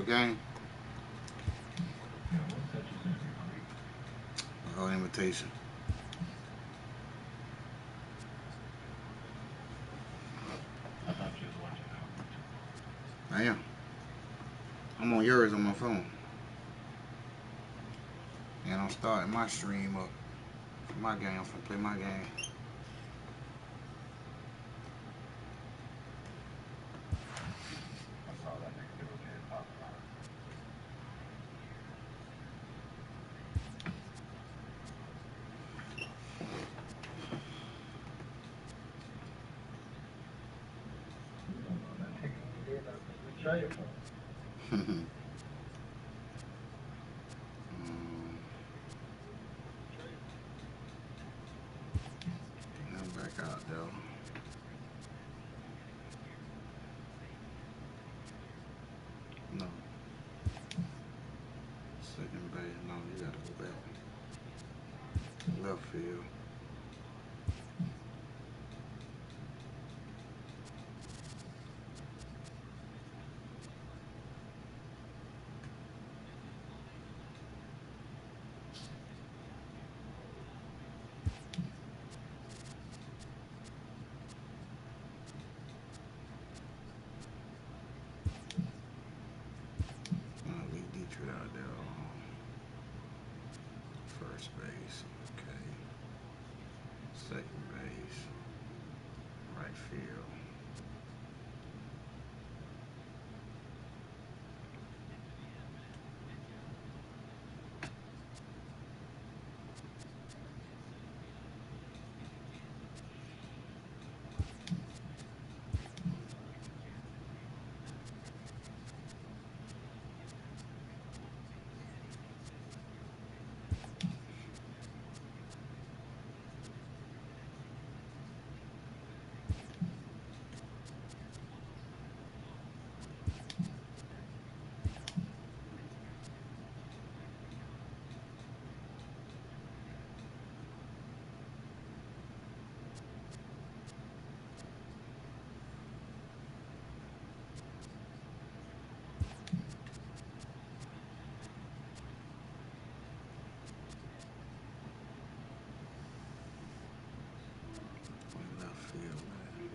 game? Oh, invitation. I am. I'm on yours on my phone. And I'm starting my stream up for my game. I'm finna play my game. I'm back out though. No. Second base. No, you gotta go back. Left field. Leave Detroit out there. First base. Okay. Second base. Right field. Left field, man.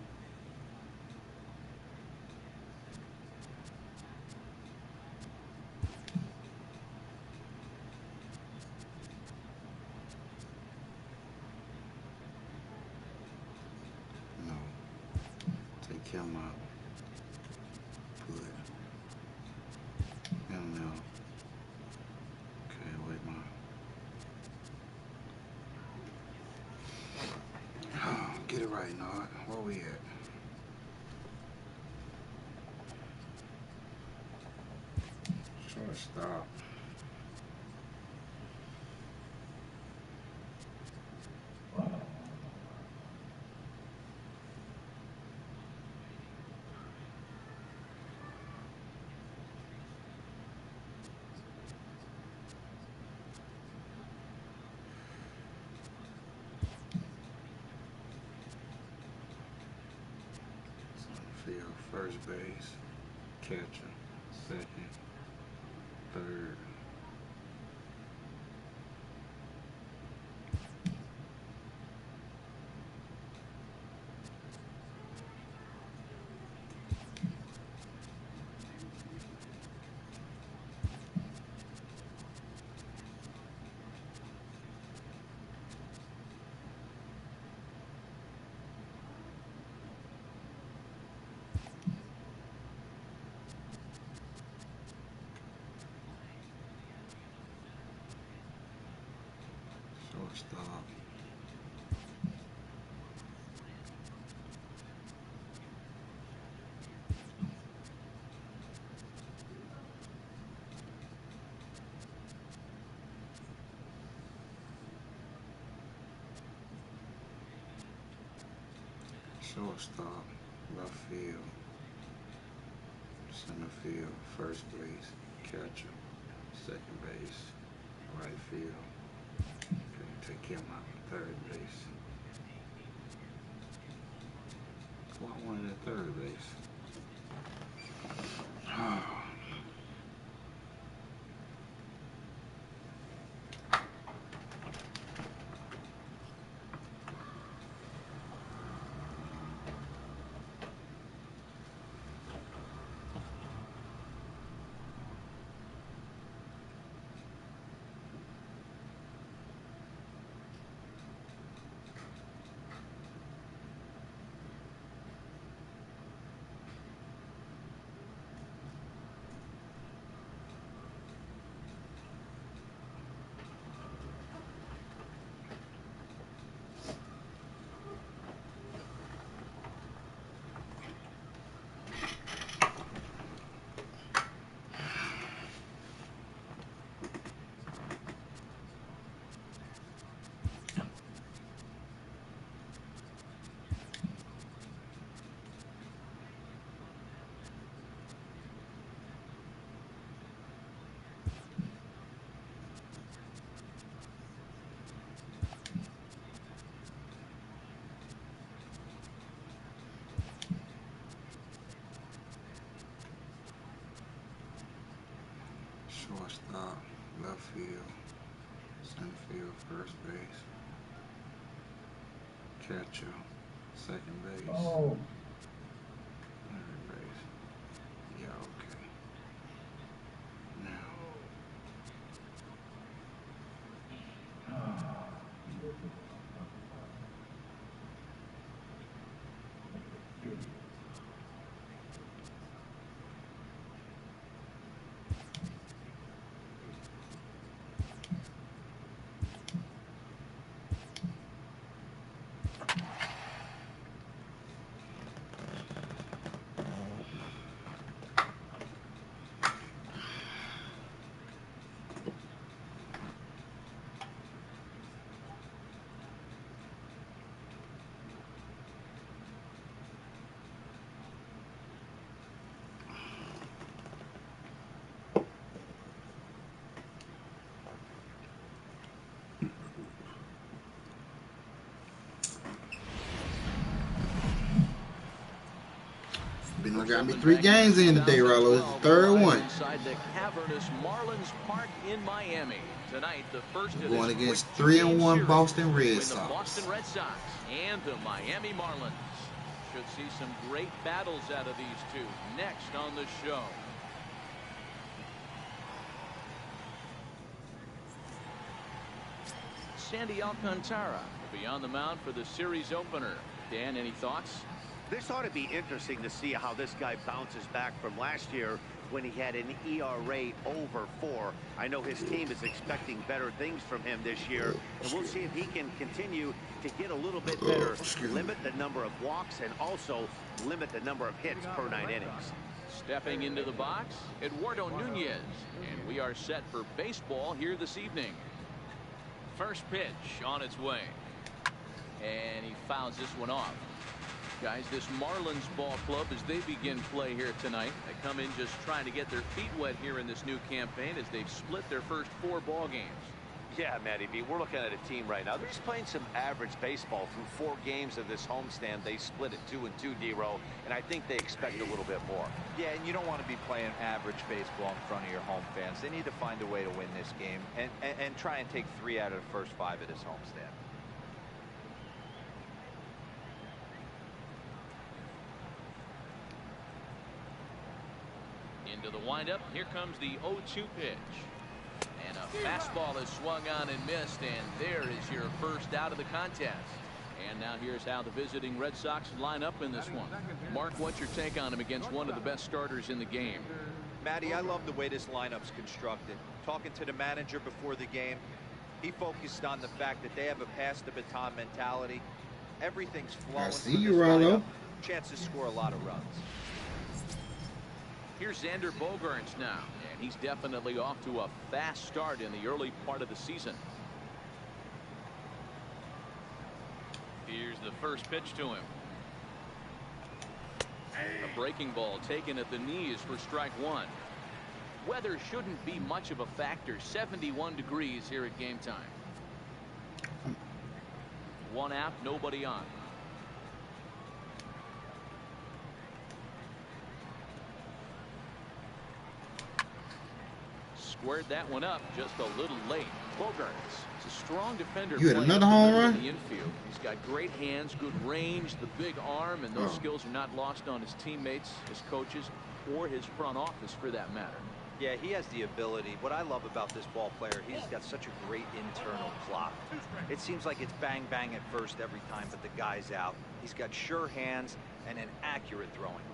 No. Take him out. Put him now. Okay, wait, my. Get it right, Nard. Where we at? Shortstop. Field, first base, catcher, second, third. Shortstop. Shortstop, left field, center field, first base, catcher, second base, right field. Okay, take him out, third base. Well, I wanted at third base. Shortstop, left field, center field, first base, catcher, second base, third base. Yeah, okay. Now, Been got me 3 games in today, Rollo. It's the third one. Inside the cavernous Marlins Park in Miami. Tonight, the first of Going against 3-1 Boston Red Sox. The Boston Red Sox and the Miami Marlins. Should see some great battles out of these two next on the show. Sandy Alcantara will be on the mound for the series opener. Dan, any thoughts? This ought to be interesting to see how this guy bounces back from last year when he had an ERA over 4. I know his team is expecting better things from him this year, and we'll see if he can continue to get a little bit better, limit the number of walks, and also limit the number of hits per 9 innings. Stepping into the box, Eduardo Nunez, and we are set for baseball here this evening. First pitch on its way, and he fouls this one off. Guys, this Marlins ball club, as they begin play here tonight, they come in just trying to get their feet wet here in this new campaign as they've split their first 4 ball games. Yeah, Matty B, we're looking at a team right now. They're just playing some average baseball through 4 games of this homestand. They split it 2-2, D-Row, and I think they expect a little bit more. Yeah, and you don't want to be playing average baseball in front of your home fans. They need to find a way to win this game and try and take 3 out of the first 5 of this homestand. Into the windup, here comes the 0-2 pitch. And a fastball is swung on and missed, and there is your first out of the contest. And now here's how the visiting Red Sox line up in this one. Mark, what's your take on him against one of the best starters in the game? Matty, I love the way this lineup's constructed. Talking to the manager before the game, he focused on the fact that they have a pass the baton mentality. Everything's flowing. I see you, Rollo. Chances to score a lot of runs. Here's Xander Bogaerts now, and he's definitely off to a fast start in the early part of the season. Here's the first pitch to him. A breaking ball taken at the knees for strike 1. Weather shouldn't be much of a factor. 71 degrees here at game time. 1 out, nobody on. Squared that one up just a little late. Bogaerts is a strong defender. You had another home run? In the infield. He's got great hands, good range, the big arm, and those skills are not lost on his teammates, his coaches, or his front office for that matter. Yeah, he has the ability. What I love about this ball player, he's got such a great internal clock. It seems like it's bang bang at first every time, but the guy's out. He's got sure hands and an accurate throwing arm.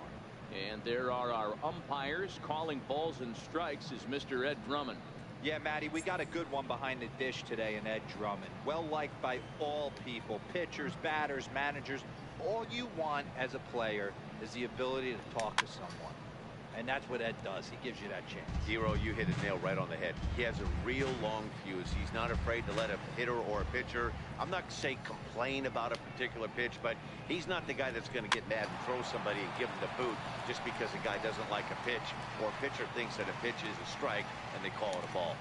And there are our umpires calling balls and strikes is Mr. Ed Drummond. Yeah, Matty, we got a good one behind the dish today in Ed Drummond. Well liked by all people, pitchers, batters, managers. All you want as a player is the ability to talk to someone. And that's what Ed does. He gives you that chance. Hero, you hit a nail right on the head. He has a real long fuse. He's not afraid to let a hitter or a pitcher, I'm not saying complain about a particular pitch, but he's not the guy that's going to get mad and throw somebody and give him the boot just because a guy doesn't like a pitch or a pitcher thinks that a pitch is a strike and they call it a ball.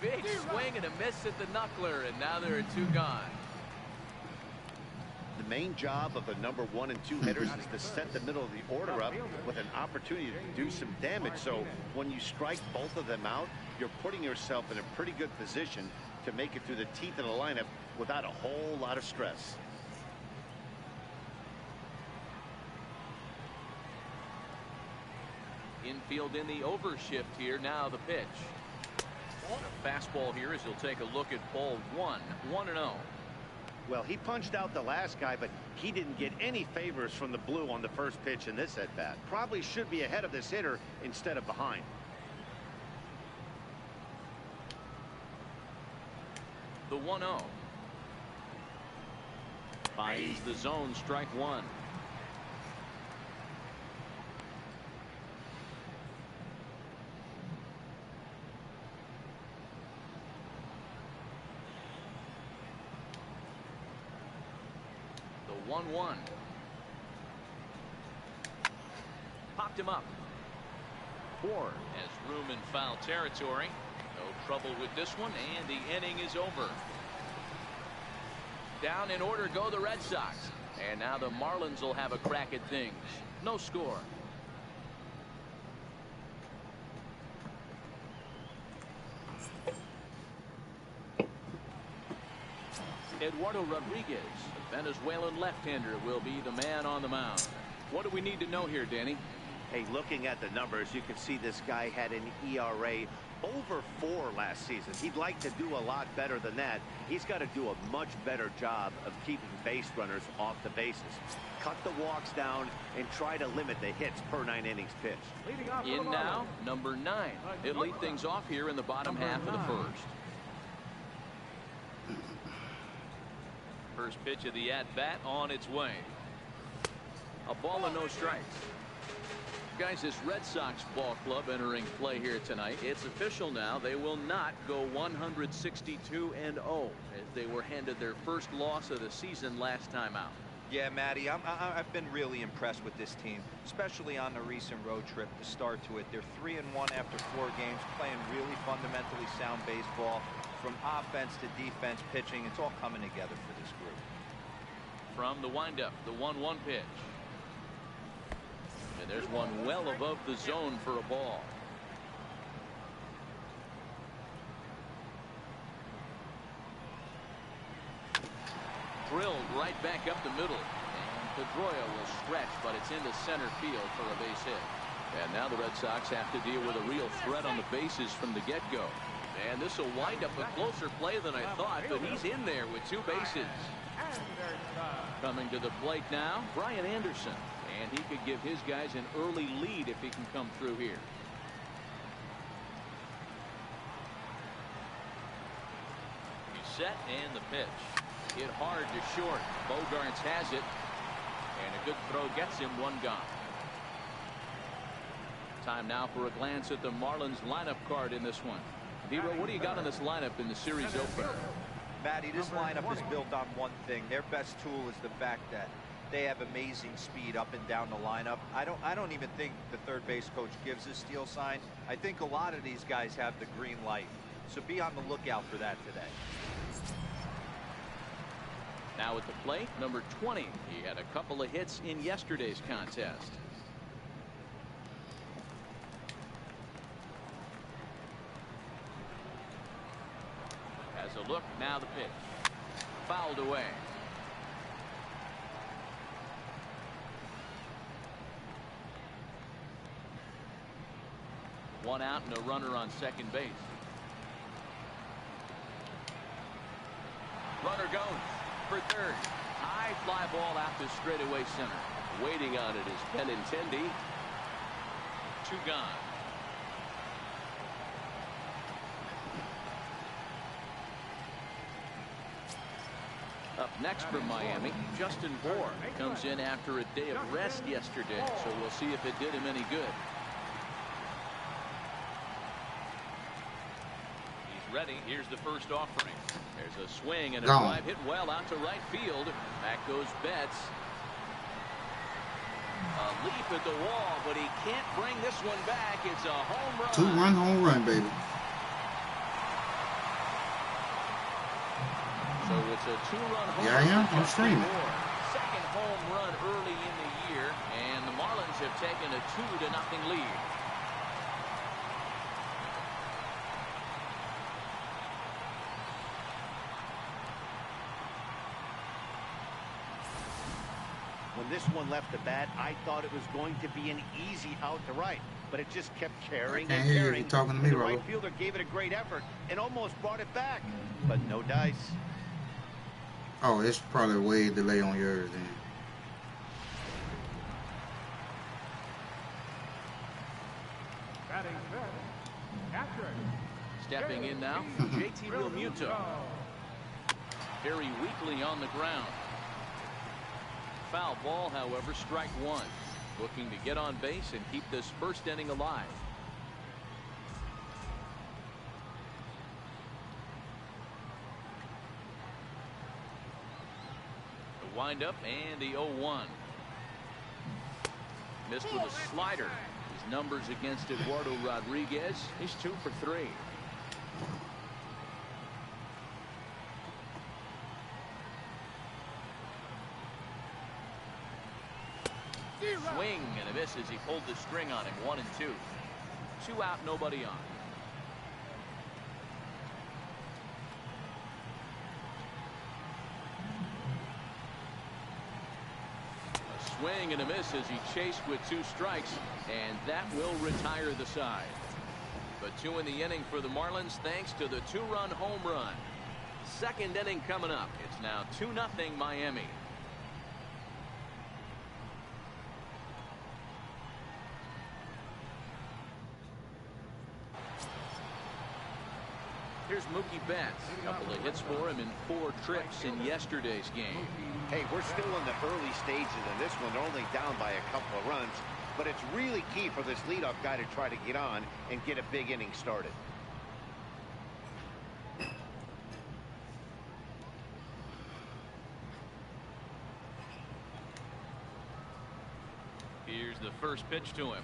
Big swing and a miss at the knuckler, and now there are 2 gone. The main job of the number 1 and 2 hitters is to set the middle of the order up with an opportunity to do some damage. So when you strike both of them out, you're putting yourself in a pretty good position to make it through the teeth of the lineup without a whole lot of stress. Infield in the overshift here. Now the pitch. A fastball here as he'll take a look at ball 1. 1-0. Well, he punched out the last guy, but he didn't get any favors from the blue on the first pitch in this at bat. Probably should be ahead of this hitter instead of behind. The 1-0. Finds the zone, strike 1. The 1-1. Popped him up. Ford has room in foul territory. No trouble with this one, and the inning is over. Down in order go the Red Sox. And now the Marlins will have a crack at things. No score. Eduardo Rodriguez, the Venezuelan left-hander, will be the man on the mound. What do we need to know here, Danny? Hey, looking at the numbers, you can see this guy had an ERA over 4 last season. He'd like to do a lot better than that. He's got to do a much better job of keeping base runners off the bases. Cut the walks down and try to limit the hits per 9 innings pitched. In now, number 9. He'll lead things off here in the bottom half of the first. First pitch of the at-bat on its way. A ball and no strikes. Guys, this Red Sox ball club entering play here tonight. It's official now. They will not go 162-0 as they were handed their first loss of the season last time out. Yeah, Matty, I've been really impressed with this team, especially on the recent road trip to start to it. They're 3-1 after 4 games, playing really fundamentally sound baseball. From offense to defense, pitching, it's all coming together for this group. From the windup, the 1-1 pitch. And there's one well above the zone for a ball. Drilled right back up the middle. And Pedroia will stretch, but it's into center field for a base hit. And now the Red Sox have to deal with a real threat on the bases from the get-go. And this will wind up a closer play than I thought, but he's in there with 2 bases. Coming to the plate now, Brian Anderson. And he could give his guys an early lead if he can come through here. He's set and the pitch. Hit hard to short. Bogarts has it. And a good throw gets him 1 gone. Time now for a glance at the Marlins lineup card in this one. Hero, what do you got in this lineup in the series opener? Matty, this lineup is built on one thing. Their best tool is the fact that they have amazing speed up and down the lineup. I don't even think the third base coach gives a steal sign. I think a lot of these guys have the green light. So be on the lookout for that today. Now at the plate, number 20. He had a couple of hits in yesterday's contest. Has a look, now the pitch. Fouled away. One out and a runner on second base. Runner goes for third. High fly ball out to straightaway center. Waiting on it is Benintendi. 2 gone. Up next for Miami, Justin Bour comes in after a day of rest yesterday, so we'll see if it did him any good. He's ready. Here's the first offering. There's a swing and a drive hit well out to right field. Back goes Betts. A leap at the wall, but he can't bring this one back. It's a home run. 2-run home run, baby. So it's a 2-run home run. Yeah, I am. I'm streaming. Second home run early in the year, and the Marlins have taken a 2-0 lead. When this one left the bat, I thought it was going to be an easy out to right, but it just kept carrying I can't and hear you. carrying. You're talking to me, The Rollo. right fielder gave it a great effort and almost brought it back, but no dice. Oh, it's probably a way delay on yours then. Stepping in now, JT Realmuto. Very weakly on the ground. Foul ball, however, strike one. Looking to get on base and keep this first inning alive. The windup and the 0-1. Missed with a slider. His numbers against Eduardo Rodriguez, he's 2 for 3. Swing and a miss as he pulled the string on him. 1 and 2. 2 out, nobody on. A swing and a miss as he chased with 2 strikes, and that will retire the side. But 2 in the inning for the Marlins thanks to the 2-run home run. Second inning coming up. It's now 2-0 Miami. Here's Mookie Betts. A couple of hits for him in 4 trips in yesterday's game. Hey, we're still in the early stages of this one. They're only down by a couple of runs, but it's really key for this leadoff guy to try to get on and get a big inning started. Here's the first pitch to him.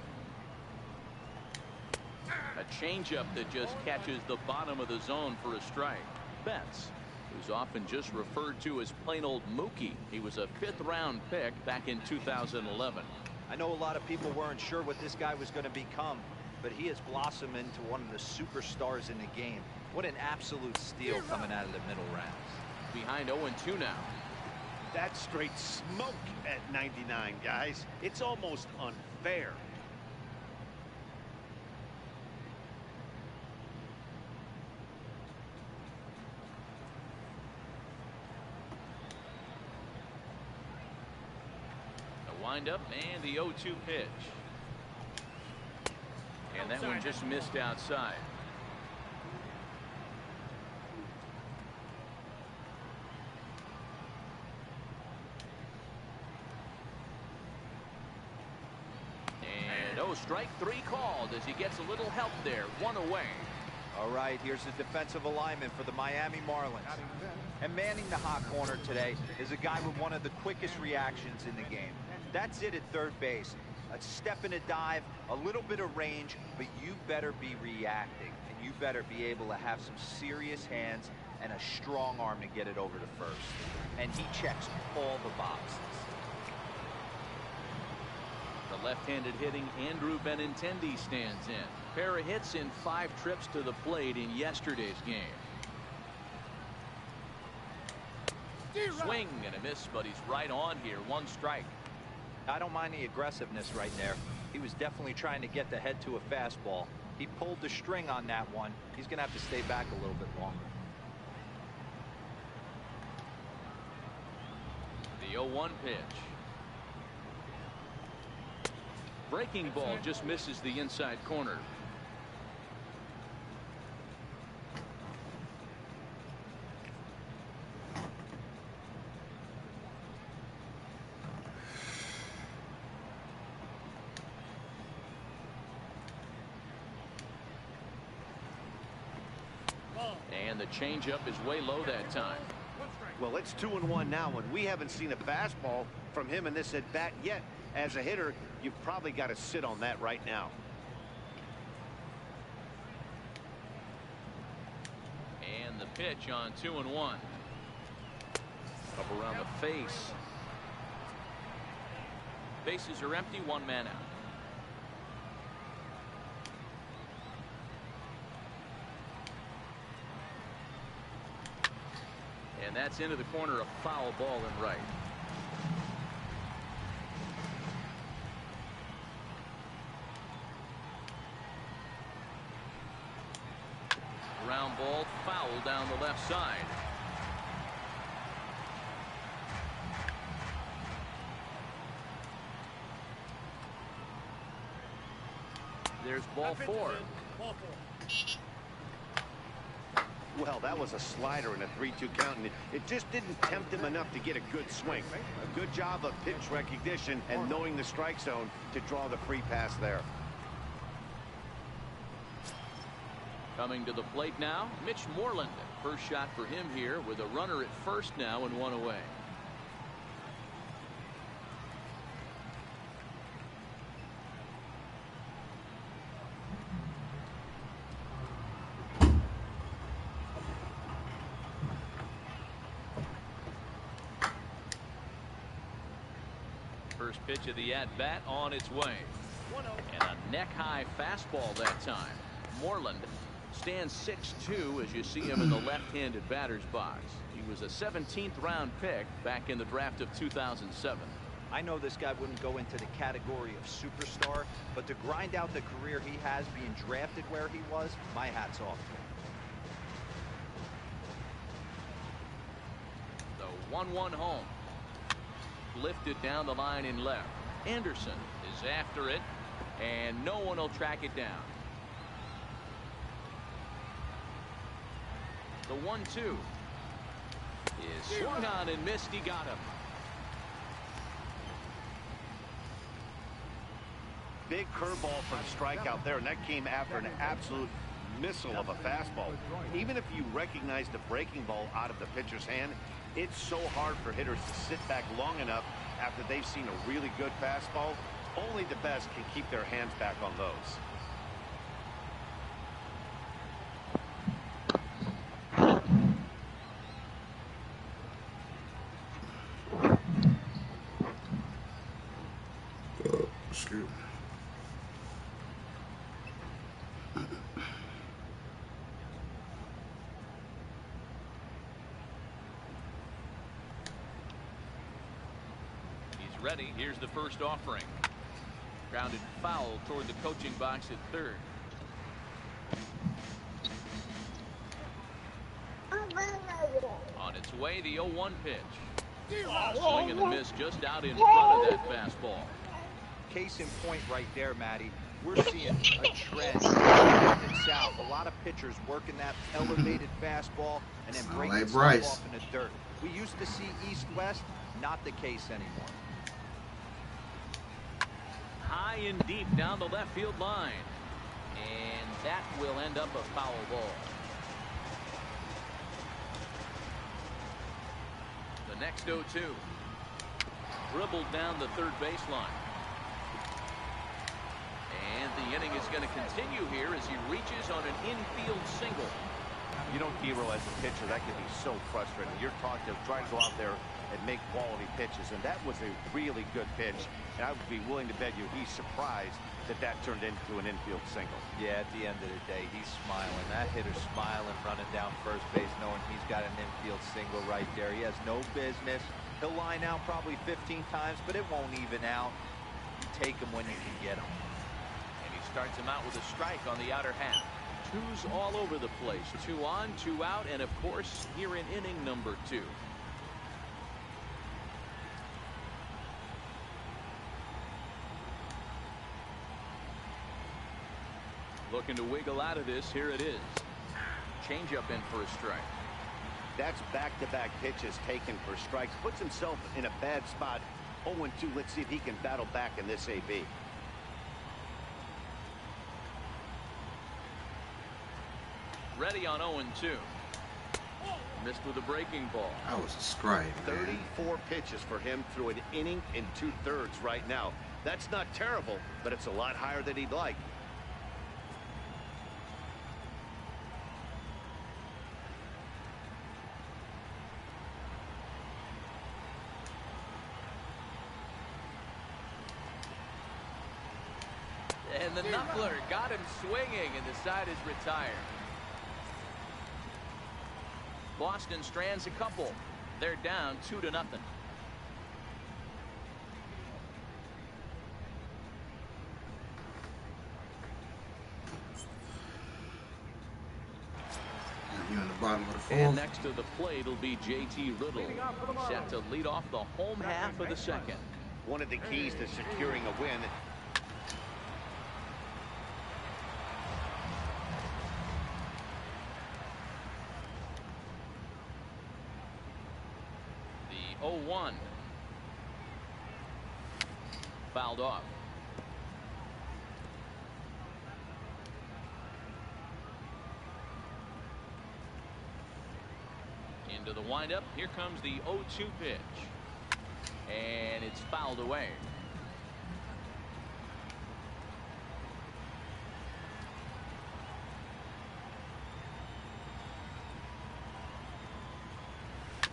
A changeup that just catches the bottom of the zone for a strike. Betts, who's often just referred to as plain old Mookie. He was a 5th-round pick back in 2011. I know a lot of people weren't sure what this guy was going to become, but he has blossomed into one of the superstars in the game. What an absolute steal coming out of the middle rounds. Behind 0-2 now. That's straight smoke at 99, guys. It's almost unfair. Windup and the 0-2 pitch. And that one just missed outside. And strike 3 called as he gets a little help there. 1 away. All right, here's the defensive alignment for the Miami Marlins. And manning the hot corner today is a guy with one of the quickest reactions in the game. That's it at third base. A step and a dive, a little bit of range, but you better be reacting. And you better be able to have some serious hands and a strong arm to get it over to first. And he checks all the boxes. The left-handed hitting Andrew Benintendi stands in. Pair of hits in 5 trips to the plate in yesterday's game. Swing and a miss, but he's right on here. 1 strike. I don't mind the aggressiveness right there. He was definitely trying to get the head to a fastball. He pulled the string on that one. He's going to have to stay back a little bit longer. The 0-1 pitch. Breaking ball just misses the inside corner. And the changeup is way low that time. Well, it's 2-1 now, and we haven't seen a fastball from him in this at bat yet. As a hitter, you've probably got to sit on that right now. And the pitch on 2-1. Up around the face. Bases are empty, one man out. And that's into the corner, a foul ball and right. Ground ball, foul down the left side. There's ball four. Well, that was a slider in a 3-2 count, and it just didn't tempt him enough to get a good swing. A good job of pitch recognition and knowing the strike zone to draw the free pass there. Coming to the plate now, Mitch Moreland. First shot for him here with a runner at first now and one away. First pitch of the at-bat on its way. And a neck-high fastball that time. Moreland stands 6'2" as you see him in the left-handed batter's box. He was a 17th round pick back in the draft of 2007. I know this guy wouldn't go into the category of superstar, but to grind out the career he has being drafted where he was, my hat's off to him. The 1-1 home. Lifted down the line in left. Anderson is after it, and no one will track it down. The 1-2 is swung on and missed. He got him. Big curveball for the strikeout there, and that came after an absolute missile of a fastball. Even if you recognize the breaking ball out of the pitcher's hand, it's so hard for hitters to sit back long enough after they've seen a really good fastball. Only the best can keep their hands back on those. Excuse me. He's ready. Here's the first offering. Grounded foul toward the coaching box at third. On its way, the 0-1 pitch. Swing and a miss just out in front of that fastball. Case in point right there, Matty. We're seeing a trend north and south. A lot of pitchers working that elevated fastball and then breaking stuff off in the dirt. We used to see east-west, not the case anymore. High and deep down the left field line. And that will end up a foul ball. The next 0-2. Dribbled down the third baseline. And the inning is going to continue here as he reaches on an infield single. You don't hero as a pitcher. That can be so frustrating. You're trying to go out there and make quality pitches, and that was a really good pitch. And I would be willing to bet you he's surprised that that turned into an infield single. Yeah, at the end of the day, he's smiling. That hitter's smiling, running down first base, knowing he's got an infield single right there. He has no business. He'll line out probably 15 times, but it won't even out. You take him when you can get him. And he starts him out with a strike on the outer half. Twos all over the place. 2 on, 2 out, and of course, here in inning number 2. Looking to wiggle out of this. Here it is. Changeup in for a strike. That's back-to-back pitches taken for strikes. Puts himself in a bad spot. 0-2. Let's see if he can battle back in this AB. Ready on 0-2. Missed with a breaking ball. That was a strike, man. 34 pitches for him through an inning and 2/3 right now. That's not terrible, but it's a lot higher than he'd like. And the knuckler got him swinging, and the side is retired. Boston strands a couple. They're down 2-0. You're in the bottom of the fourth. And next to the plate will be J.T. Riddle, set to lead off the home half of the second. One of the keys to securing a win. The 0-1. Fouled off. Into the windup. Here comes the 0-2 pitch. And it's fouled away.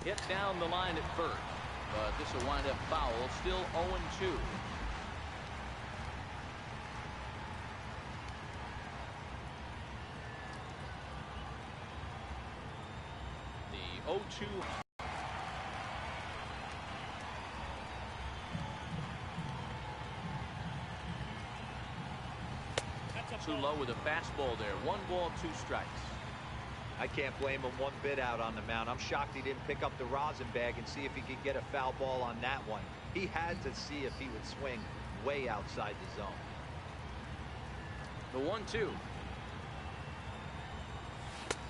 Hit down the line at first, but this will wind up foul. Still 0-2. The 0-2. Too low with a fastball there. 1 ball, 2 strikes. I can't blame him one bit out on the mound. I'm shocked he didn't pick up the rosin bag and see if he could get a foul ball on that one. He had to see if he would swing way outside the zone. The 1-2.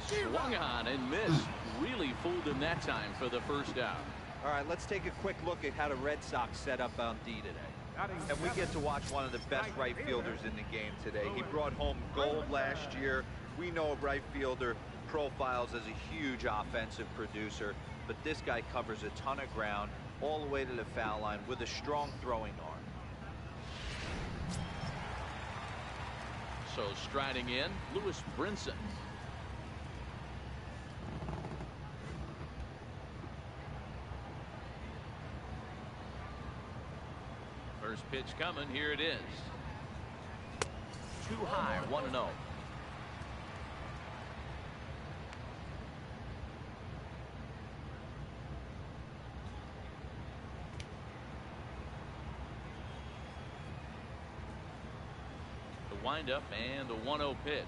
Swung on and missed. Really fooled him that time for the first out. All right, let's take a quick look at how the Red Sox set up on D today. And we get to watch one of the best right fielders in the game today. He brought home gold last year. We know a right fielder profiles as a huge offensive producer, but this guy covers a ton of ground all the way to the foul line with a strong throwing arm. So striding in, Lewis Brinson. First pitch coming. Here it is. Too high. 1-0. The windup and the 1-0 pitch.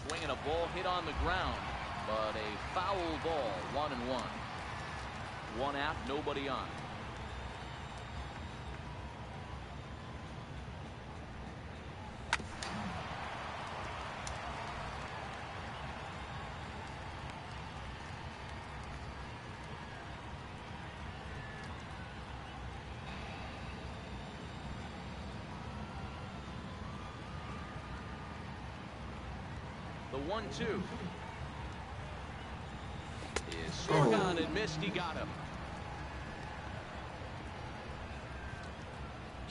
Swinging a ball hit on the ground, but a foul ball. 1-1. 1 out, nobody on. The 1-2 is swung on and missed. He got him.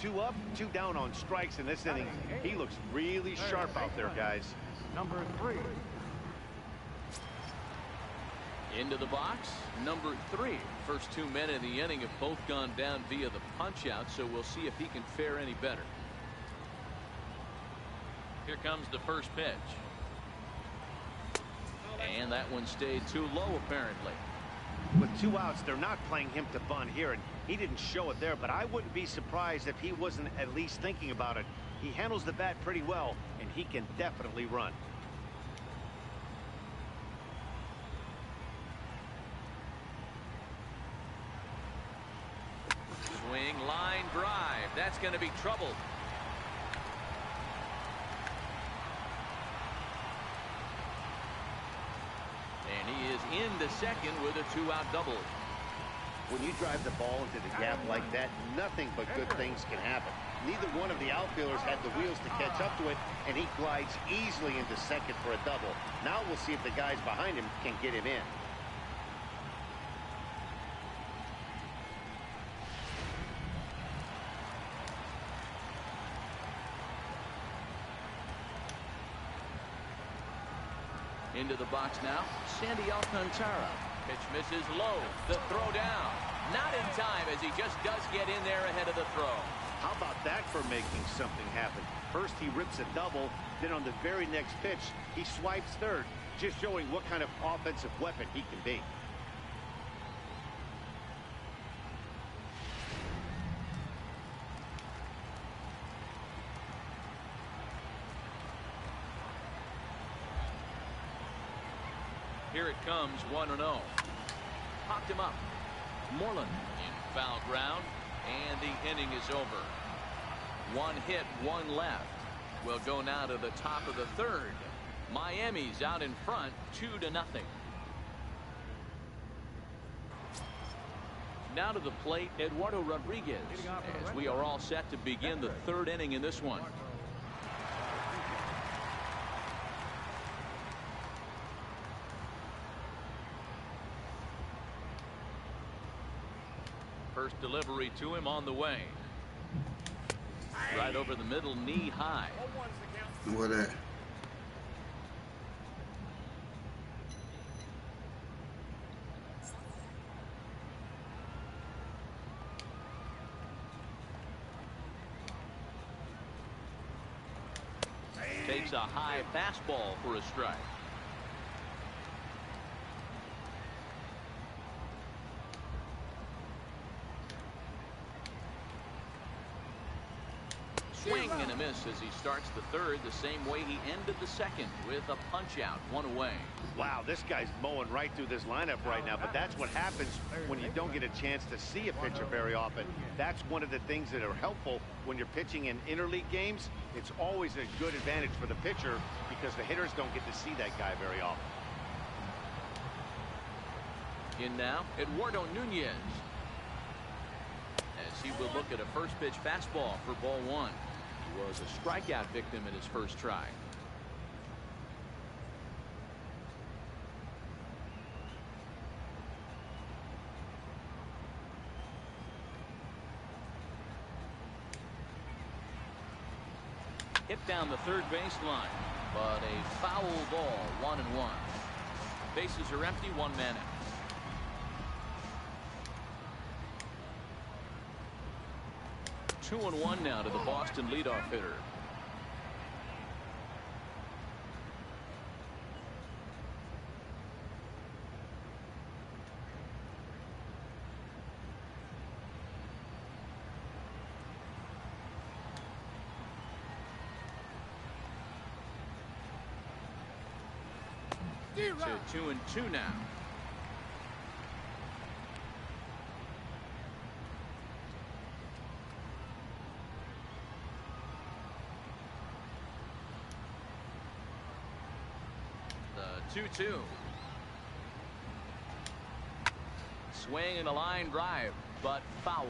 2 up, 2 down on strikes in this inning. He looks really sharp out there, guys. Number 3. Into the box, number 3. First 2 men in the inning have both gone down via the punch out, so we'll see if he can fare any better. Here comes the first pitch. And that one stayed too low, apparently. With 2 outs, they're not playing him to bunt here, and he didn't show it there, but I wouldn't be surprised if he wasn't at least thinking about it. He handles the bat pretty well, and he can definitely run. Swing, line drive. That's going to be trouble. And he is into second with a 2-out double. When you drive the ball into the gap like that, nothing but good things can happen. Neither one of the outfielders had the wheels to catch up to it, and he glides easily into second for a double. Now we'll see if the guys behind him can get him in. Into the box now, Sandy Alcantara. Pitch misses low. The throw down. Not in time, as he just does get in there ahead of the throw. How about that for making something happen? First he rips a double, then on the very next pitch, he swipes third, just showing what kind of offensive weapon he can be. Here it comes, 1-0. Popped him up. Moreland in foul ground, and the inning is over. One hit, one left. We'll go now to the top of the third. Miami's out in front, 2-0. Now to the plate, Eduardo Rodriguez, as we are all set to begin the third inning in this one. First delivery to him on the way. Right over the middle, knee high. What that? Takes a high fastball for a strike. Swing and a miss as he starts the third the same way he ended the second, with a punch out, one away. Wow, this guy's mowing right through this lineup right now, but that's what happens when you don't get a chance to see a pitcher very often. That's one of the things that are helpful when you're pitching in interleague games. It's always a good advantage for the pitcher because the hitters don't get to see that guy very often. In now, Eduardo Nunez, as he will look at a first pitch fastball for ball one. He was a strikeout victim in his first try. Hit down the third baseline, but a foul ball, 1-1. Bases are empty, one man out. Two and one now to the Boston leadoff hitter. To 2-2 now. The 2-2. Swing and a line drive, but foul.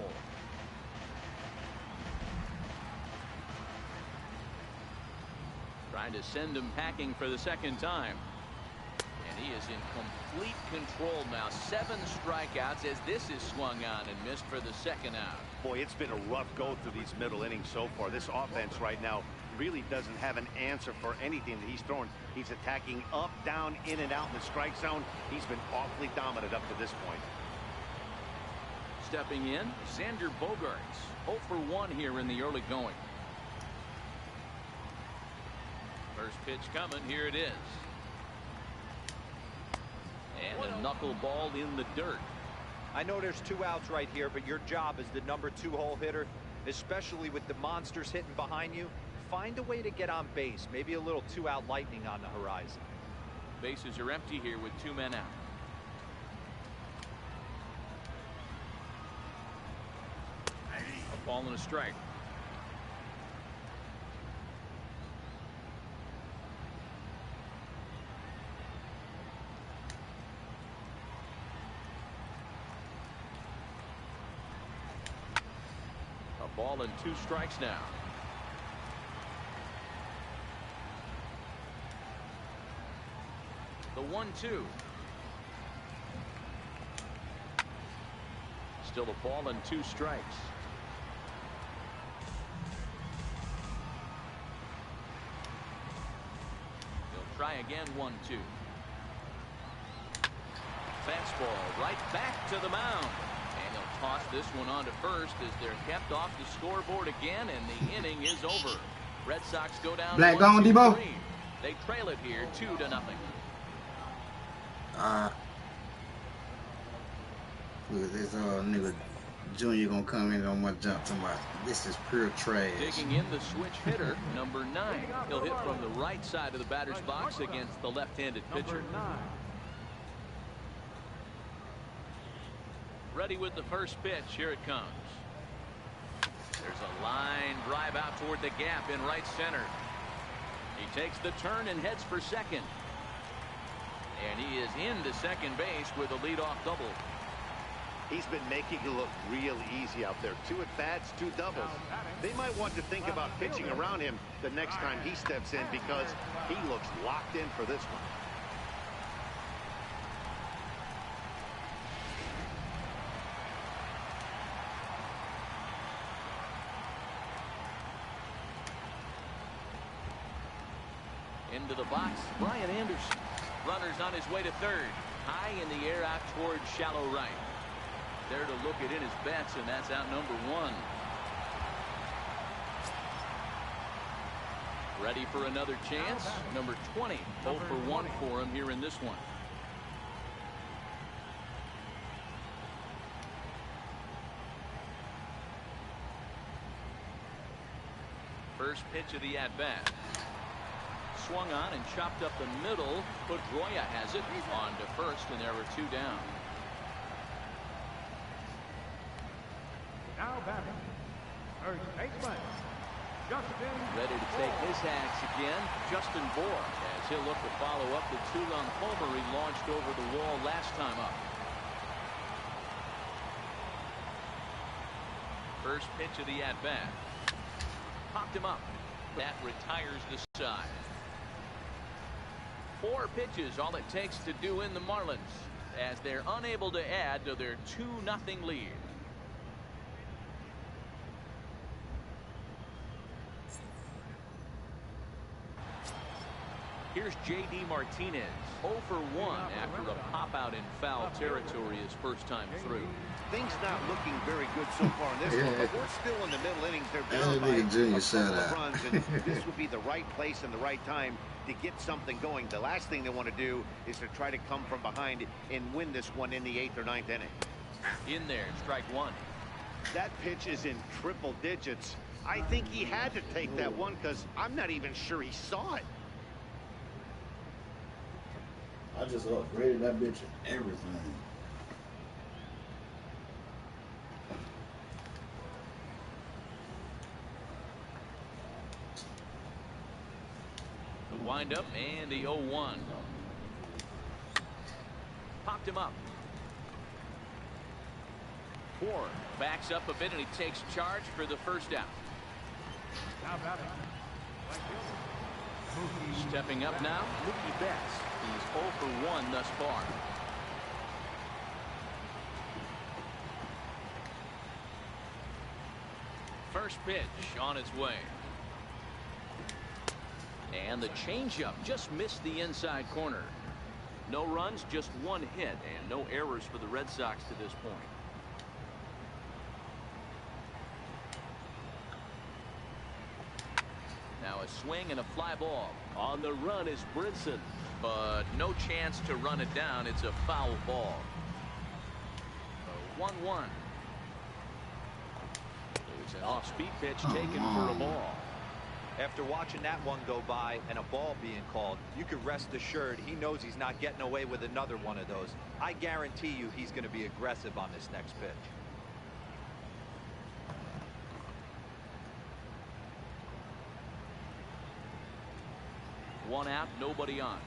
Trying to send him packing for the second time. And he is in complete control now. 7 strikeouts as this is swung on and missed for the second out. Boy, it's been a rough go through these middle innings so far. This offense right now really doesn't have an answer for anything that he's throwing. He's attacking up, down, in and out in the strike zone. He's been awfully dominant up to this point. Stepping in, Xander Bogaerts, 0 for 1 here in the early going. First pitch coming, here it is. And a knuckleball in the dirt. I know there's 2 outs right here, but your job as the number 2 hole hitter, especially with the monsters hitting behind you, find a way to get on base. Maybe a little 2-out lightning on the horizon. Bases are empty here with 2 men out. A ball and a strike. A ball and 2 strikes now. The 1-2. Still a ball and 2 strikes. He'll try again, 1-2. Fastball right back to the mound. And he'll toss this one on to first as they're kept off the scoreboard again, and the inning is over. Red Sox go down. Black gone, Debo. They trail it here 2-0. Look at this nigga Junior gonna come in on my jump to my. This is pure trash. Digging in the switch hitter, number 9. He'll hit from the right side of the batter's box against the left-handed pitcher. Ready with the first pitch. Here it comes. There's a line drive out toward the gap in right center. He takes the turn and heads for second. And he is into second base with a leadoff double. He's been making it look real easy out there. 2 at-bats, 2 doubles. They might want to think about pitching around him the next time he steps in because he looks locked in for this one. Into the box, Brian Anderson. Runner's on his way to third. High in the air out towards shallow right. There to look it in his bets, and that's out number 1. Ready for another chance. Number 20. 0 for 1 for him here in this one. First pitch of the at-bat. Swung on and chopped up the middle. Pedroia has it on to first, and there were 2 down. Now batting, first baseman, Justin. Ready to take his hacks again, Justin Bohr, as he'll look to follow up the 2-run homer he launched over the wall last time up. First pitch of the at-bat. Popped him up. That retires the side. 4 pitches, all it takes to do in the Marlins, as they're unable to add to their 2-0 lead. Here's J.D. Martinez, 0 for 1 after a pop-out in foul territory his first time through. Things not looking very good so far in this one, but we're still in the middle innings. They're down by Junior a couple out. of runs, and this would be the right place and the right time to get something going. The last thing they want to do is to try to come from behind and win this one in the 8th or 9th inning. In there, strike 1. That pitch is in triple digits. I think he had to take that one because I'm not even sure he saw it. I just upgraded that bitch and everything. The windup and the 0-1. Popped him up. Ford backs up a bit and he takes charge for the first out. Now batting, Stepping up now, Mookie Betts. He's 0 for 1 thus far. First pitch on its way. And the changeup just missed the inside corner. No runs, just 1 hit, and no errors for the Red Sox to this point. Now a swing and a fly ball. On the run is Brinson, but no chance to run it down. It's a foul ball. 1-1. There's an off-speed pitch taken for a ball. After watching that one go by and a ball being called, you can rest assured he knows he's not getting away with another one of those. I guarantee you he's going to be aggressive on this next pitch. One out, nobody on.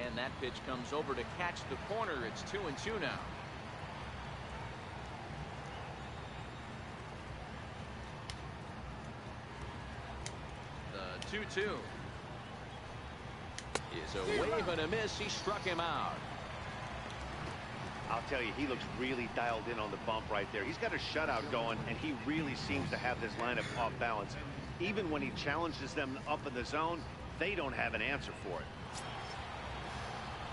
And that pitch comes over to catch the corner. It's 2-2 now. The 2-2 is a wave and a miss. He struck him out. I'll tell you, he looks really dialed in on the bump right there. He's got a shutout going, and he really seems to have this lineup off balance. Even when he challenges them up in the zone, they don't have an answer for it.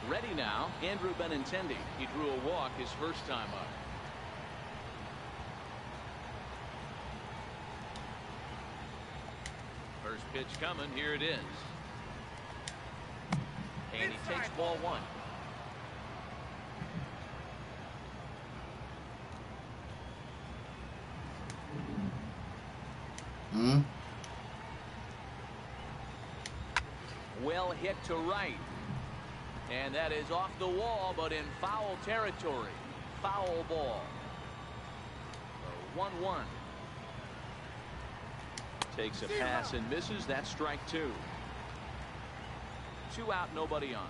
Ready now, Andrew Benintendi. He drew a walk his first time up. First pitch coming. Here it is. And he takes ball one. Well hit to right. And that is off the wall, but in foul territory. Foul ball. 1-1. Takes a pass and misses. That's strike two. 2 out, nobody on.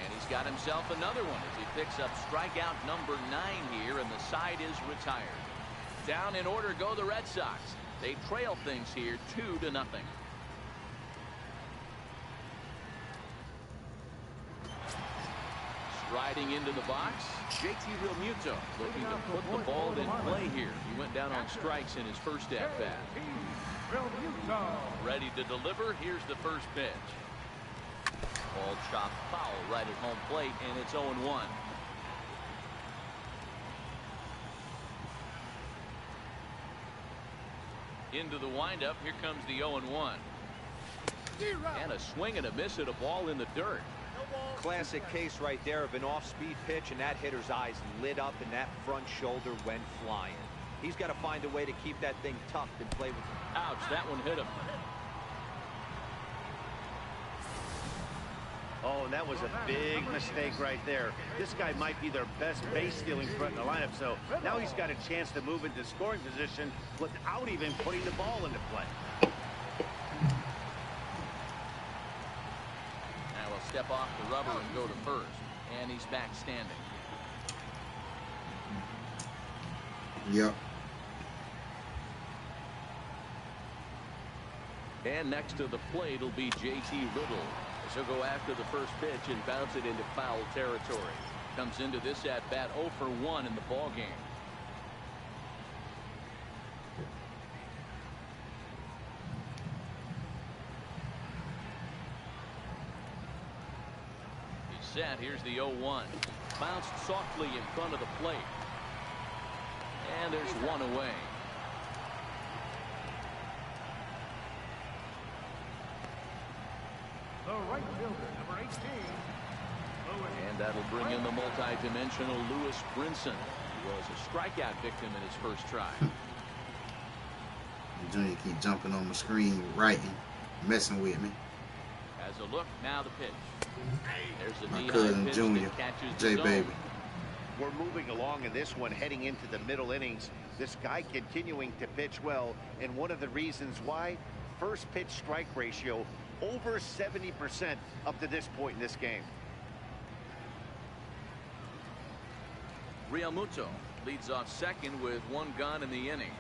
And he's got himself another one as he picks up strikeout number 9 here, and the side is retired. Down in order go the Red Sox. They trail things here 2-0. Striding into the box, JT Realmuto looking to put the ball in play here. He went down on strikes in his first at-bat. Ready to deliver. Here's the first pitch. Ball chopped foul right at home plate, and it's 0-1. Into the windup. Here comes the 0-1. And a swing and a miss at a ball in the dirt. Classic case right there of an off-speed pitch, and that hitter's eyes lit up and that front shoulder went flying. He's got to find a way to keep that thing tucked and play with it. Ouch, that one hit him. Oh, and that was a big mistake right there. This guy might be their best base stealing threat in the lineup, so now he's got a chance to move into scoring position without even putting the ball into play. Now he'll step off the rubber and go to first, and he's back standing. Yep. And next to the plate will be JT Little. He'll go after the first pitch and bounce it into foul territory. Comes into this at-bat 0 for 1 in the ball game. He's set. Here's the 0-1. Bounced softly in front of the plate. And there's one away. The right fielder, number 18. And that'll bring in the multi-dimensional Lewis Brinson, who was a strikeout victim in his first try. Junior keep jumping on the screen, writing, messing with me. As a look, now the pitch. There's a My knee-high cousin pitch Junior, that catches J the Baby. zone. We're moving along in this one, heading into the middle innings. This guy continuing to pitch well, and one of the reasons why, first pitch strike ratio over 70% up to this point in this game. Realmuto leads off second with 1 gone in the inning.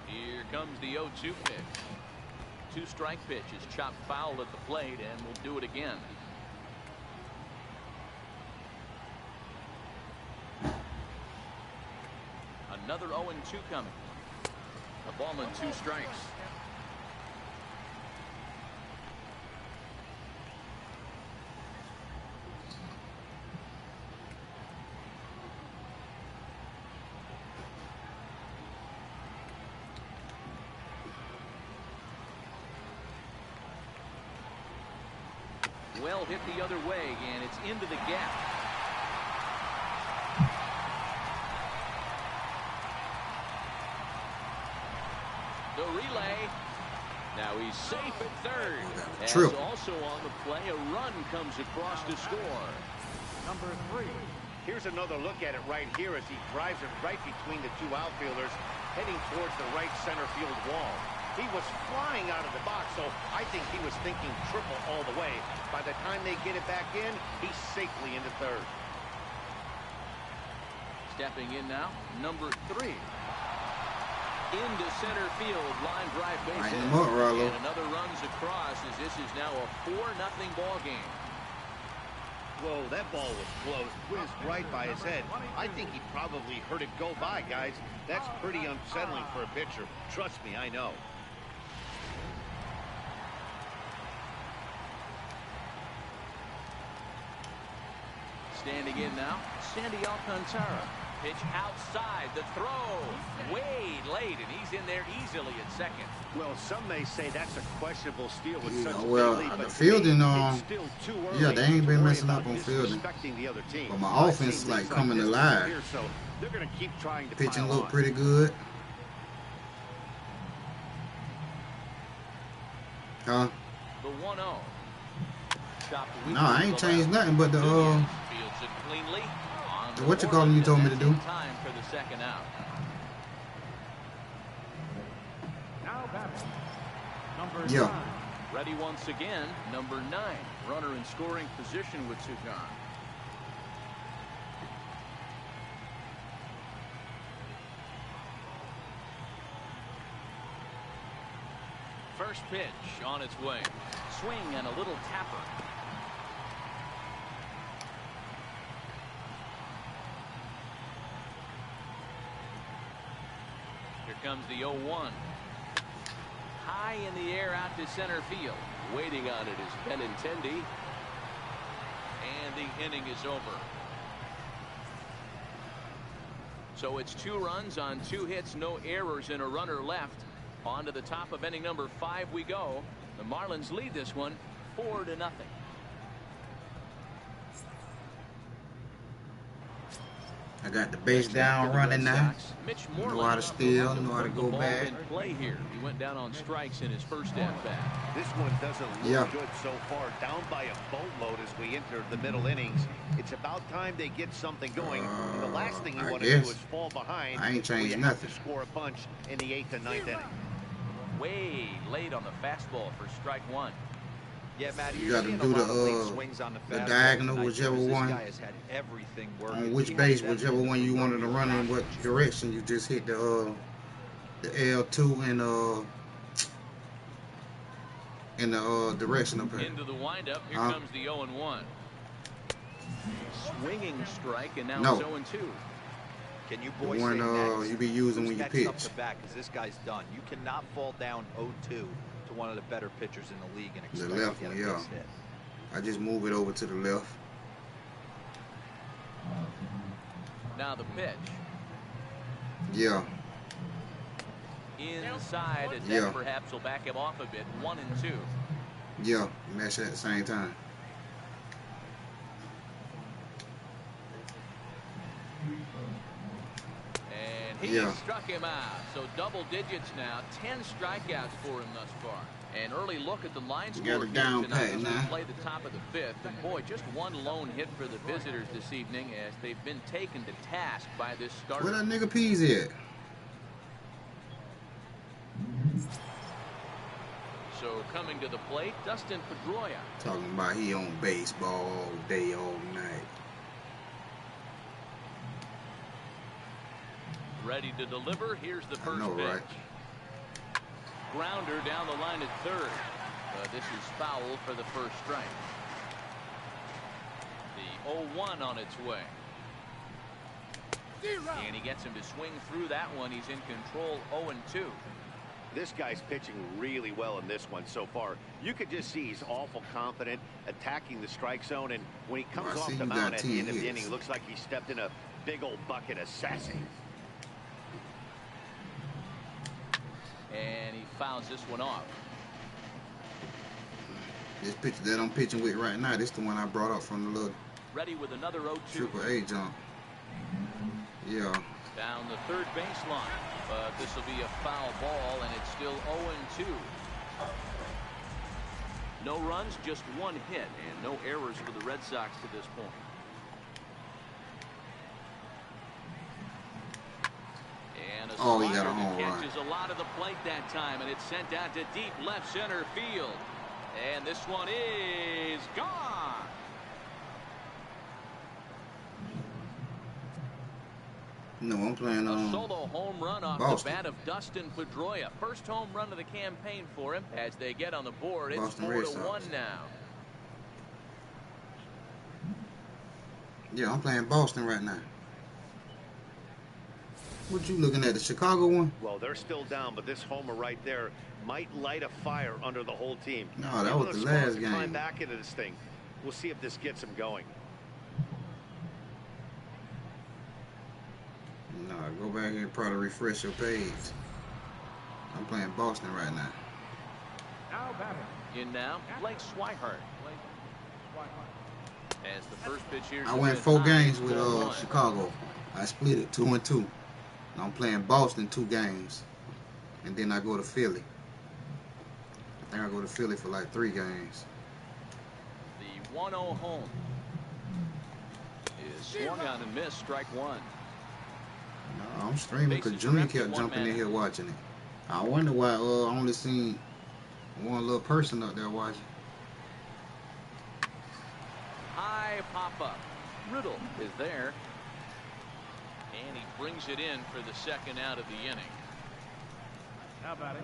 Here comes the 0-2 pitch. 2-strike pitch is chopped foul at the plate, and we'll do it again. Another 0-2 coming. A ball and 2 strikes. Well hit the other way, and it's into the gap. The relay. Now he's safe at third. As True. also on the play, a run comes across to score. Number 3. Here's another look at it right here as he drives it right between the 2 outfielders, heading towards the right center field wall. He was flying out of the box, so I think he was thinking triple all the way. By the time they get it back in, he's safely into third. Stepping in now, number 3. Into center field, line drive base Light hit. him up, Rollo. And another runs across as this is now a 4-0 ball game. Whoa, that ball was close. Whizzed right by his head. I think he probably heard it go by, guys. That's pretty unsettling for a pitcher. Trust me, I know. Standing in now, Sandy Alcantara. Pitch outside, the throw, way late, and he's in there easily at second. Well, some may say that's a questionable steal with Yeah, such a well, big lead, the but fielding, it's still too early yeah, they ain't to been worry messing about up on fielding. disrespecting the other team. But my I've offense, seen like, leagues coming this alive. here, so they're going to keep trying to Pitching pile look on. pretty good. Huh? The 1-0. No, I ain't changed nothing but the Fields it cleanly. what you calling you told me to do? Time for the second out. Now batting. Number Yeah. 9. Ready once again, number 9. Runner in scoring position with 2 gone. First pitch on its way. Swing and a little tapper. Here comes the 0-1. High in the air out to center field. Waiting on it is Benintendi. And the inning is over. So it's 2 runs on 2 hits, no errors, and a runner left. On to the top of inning number 5 we go. The Marlins lead this one 4-0. I got the base down running now. Mitch Know Moreland how to steal, know how to put the go ball back. in play here. He went down on strikes in his first at bat. This one doesn't look good so far. Down by a boatload as we enter the middle innings. It's about time they get something going. And the last thing you I want to do guess. is fall behind. I ain't changed when you nothing. have to score a bunch in the 8th and 9th inning. Way late on the fastball for strike 1. Yeah, Matt, You you're gotta seeing do a lot of late the swings on the fastball diagonal, tonight whichever because one. This guy has had everything working. On which He base, has whichever one you wanted to run in what direction, you just hit the L2 in the direction up here. Into the windup. Here Huh? comes the 0-1. Swinging strike, and now No. it's 0-2. Can you The boys one say next? you be using Who's when you next pitch. up the bat, because this guy's done. You cannot fall down 0-2 to one of the better pitchers in the league and The expect left to get one, a yeah. base hit. I just move it over to the left. Now the pitch. Yeah. Inside, a Yeah. deck perhaps will back him off a bit. 1-2. Yeah. Match at the same time. And he struck him out. So double digits now. 10 strikeouts for him thus far. An early look at the line You score got it here down tonight pat as we now. play the top of the 5th. And boy, just one lone hit for the visitors this evening as they've been taken to task by this starter. Where that nigga Peas at? So coming to the plate, Dustin Pedroia. Talking about he on baseball all day, all night. Ready to deliver. Here's the first know, pitch. right? Grounder down the line at third. This is foul for the first strike. The 0-1 on its way. And he gets him to swing through that one. He's in control 0-2. This guy's pitching really well in this one so far. You could just see he's awful confident, attacking the strike zone, and when he comes off the mound at the end of the inning, it looks like he stepped in a big old bucket of sassy. And he fouls this one off. This pitcher that I'm pitching with right now, this the one I brought up from the little Ready with another 0-2. Triple A jump. Yeah. Down the third baseline. But this will be a foul ball, and it's still 0-2. No runs, just one hit, and no errors for the Red Sox to this point. And a Oh, he slider got a that home run. catches a lot of the plate that time, and it's sent out to deep left center field. And this one is gone. No, I'm playing A on solo home run off Boston. the bat of Dustin Pedroia. First home run of the campaign for him as they get on the board. It's Boston Red 4-1 Sox. now. Yeah, I'm playing Boston right now. What you looking at, the Chicago one? Well, they're still down, but this homer right there might light a fire under the whole team. No, that was the last game. Climb back into this thing. We'll see if this gets them going. No, go back here and probably refresh your page. I'm playing Boston right now. Now batting. In now, Blake Swihart. As the first pitch here. I went 4 games with Chicago. I split it 2-2. I'm playing Boston 2 games, and then I go to Philly. I think I go to Philly for like 3 games. The 1-0 home is swung on and missed. Strike one. No, I'm streaming because Junior kept jumping in here watching it. I wonder why I only seen one little person up there watching. High pop-up. Riddle is there. And he brings it in for the second out of the inning. Now batting.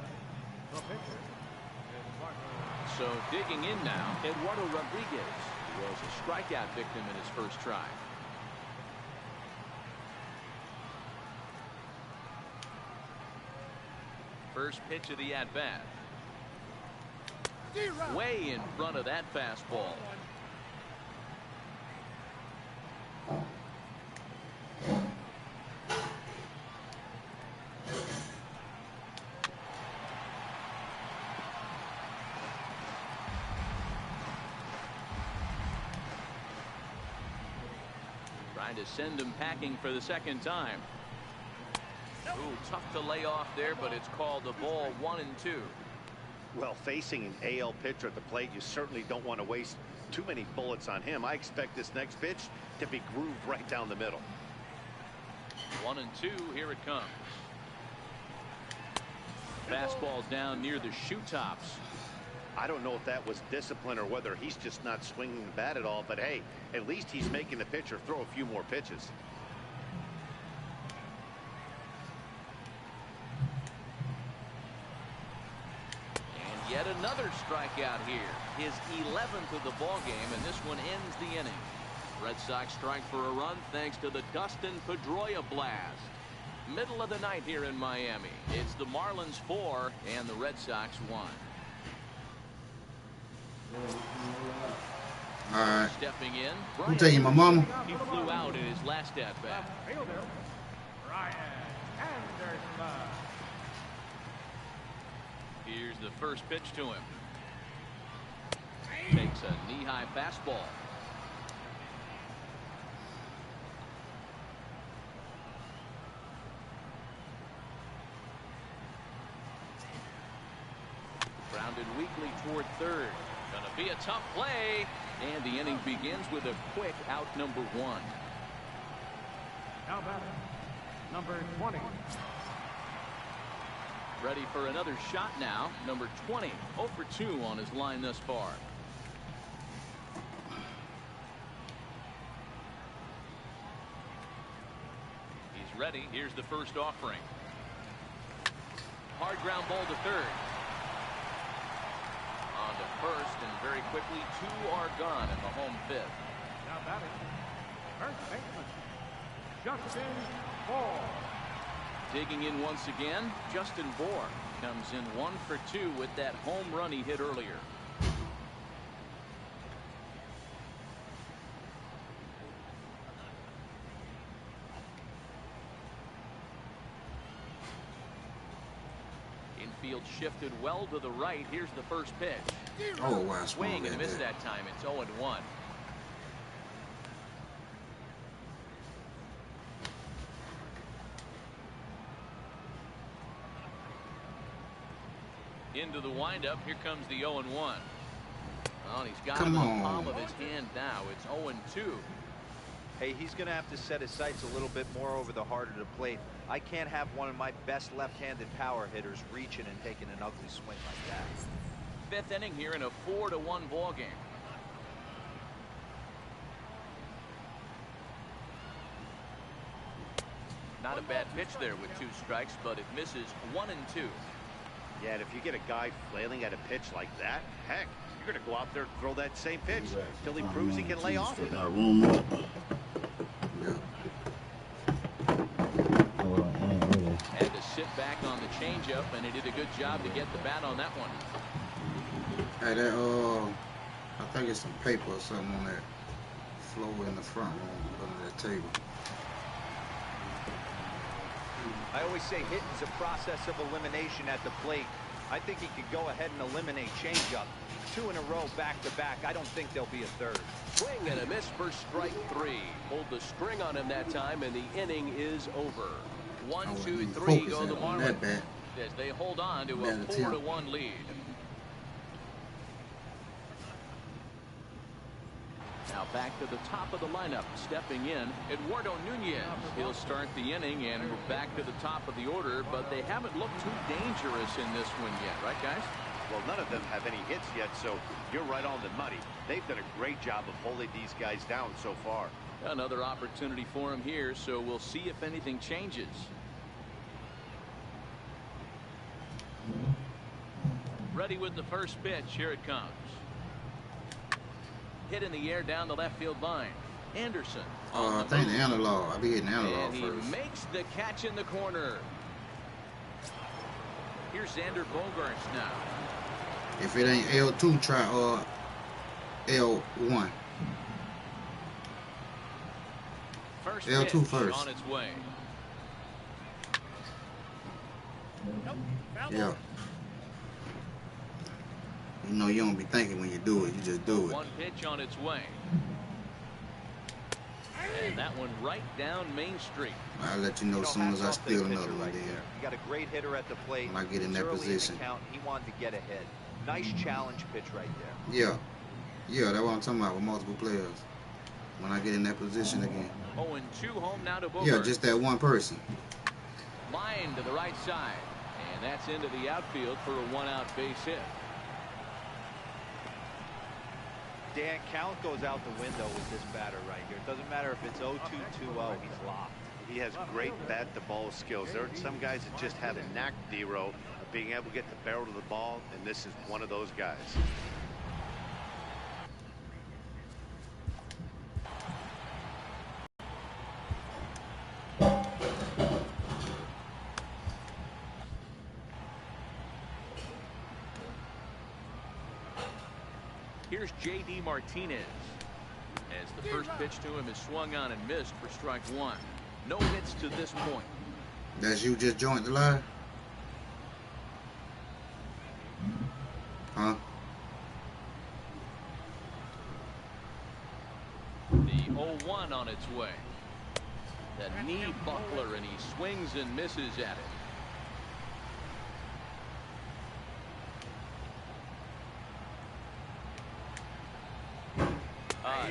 The pitcher is Marco. So digging in now, Eduardo Rodriguez was a strikeout victim in his first try. First pitch of the at-bat. Way in front of that fastball. Trying to send him packing for the second time. Ooh, tough to lay off there, but it's called the ball 1-2. Well, facing an AL pitcher at the plate, you certainly don't want to waste too many bullets on him. I expect this next pitch to be grooved right down the middle. 1-2, here it comes. Fastball down near the shoe tops. I don't know if that was discipline or whether he's just not swinging the bat at all, but hey, at least he's making the pitcher throw a few more pitches. And yet another strikeout here. His 11th of the ball game, and this one ends the inning. Red Sox strike for a run thanks to the Dustin Pedroia blast. Middle of the night here in Miami. It's the Marlins 4 and the Red Sox 1. Alright. Stepping in. Who taking my mama? He flew out in his last at bat. Fielder, Ryan Anderson. Here's the first pitch to him. Takes a knee-high fastball. Grounded weakly toward third. Gonna be a tough play. And the inning begins with a quick out number 1. Now batting. Number 20. Ready for another shot now. Number 20. 0 for 2 on his line thus far. He's ready. Here's the first offering. Hard ground ball to third. On to first, and very quickly 2 are gone in the home 5th. Now batting. First baseman. Justin Bohr. Digging in once again, Justin Bohr comes in 1 for 2 with that home run he hit earlier. Infield shifted well to the right. Here's the first pitch. Oh, wow. Swing and miss that time. It's 0-1. Into the windup. Here comes the 0-1. Well, he's got him in the palm of his hand now. It's 0-2. Hey, he's going to have to set his sights a little bit more over the heart of the plate. I can't have one of my best left-handed power hitters reaching and taking an ugly swing like that. 5th inning here in a 4-1 ball game. Not a bad pitch there with 2 strikes, but it misses 1 and 2. Yeah, and if you get a guy flailing at a pitch like that, heck, you're going to go out there and throw that same pitch till he proves he can lay off it. Had to sit back on the changeup, and he did a good job to get the bat on that one. Hey, that I think it's some paper or something on that floor in the front room under that table. I always say hitting's a process of elimination at the plate. I think he could go ahead and eliminate changeup. 2 in a row, back-to-back. I don't think there'll be a third. Swing and a miss for strike 3. Pulled the string on him that time, and the inning is over. 1, I 2, wouldn't 3 focus go the on Marlins that bat. as they hold on to a That attempt. 4-1 lead. Now back to the top of the lineup, stepping in, Eduardo Nunez. He'll start the inning, and we're back to the top of the order, but they haven't looked too dangerous in this one yet, right, guys? Well, none of them have any hits yet, so you're right on the money. They've done a great job of holding these guys down so far. Another opportunity for him here, so we'll see if anything changes. Ready with the first pitch. Here it comes. Hit in the air down the left field line. Anderson. I think the analog. I be hitting the analog And he first. makes the catch in the corner. Here's Xander Bogaerts now. If it ain't L2, try L1. First L2 pitch first. on its way. Yeah. You know you don't be thinking when you do it. You just do it. 1 pitch on its way. And that one right down Main Street. I'll let you know as soon as I steal another one right then. there. You got a great hitter at the plate. When I get in that It's early position. In the count. He wanted to get ahead. Nice challenge pitch right there. Yeah. Yeah, that's what I'm talking about with multiple players. When I get in that position again. 0-2 home now to Bogaerts. Yeah, just that one person. Line to the right side. And that's into the outfield for a 1-out base hit. Dan, count goes out the window with this batter right here. It doesn't matter if it's 0-2, 2-0. He's locked. He has great bat-to-ball skills. There are some guys that just have a knack, D-Row, of being able to get the barrel to the ball, and this is one of those guys. Here's J.D. Martinez. As the first pitch to him is swung on and missed for strike 1. No hits to this point. That's you just joined the line? Huh? The 0-1 on its way. The knee buckler, and he swings and misses at it.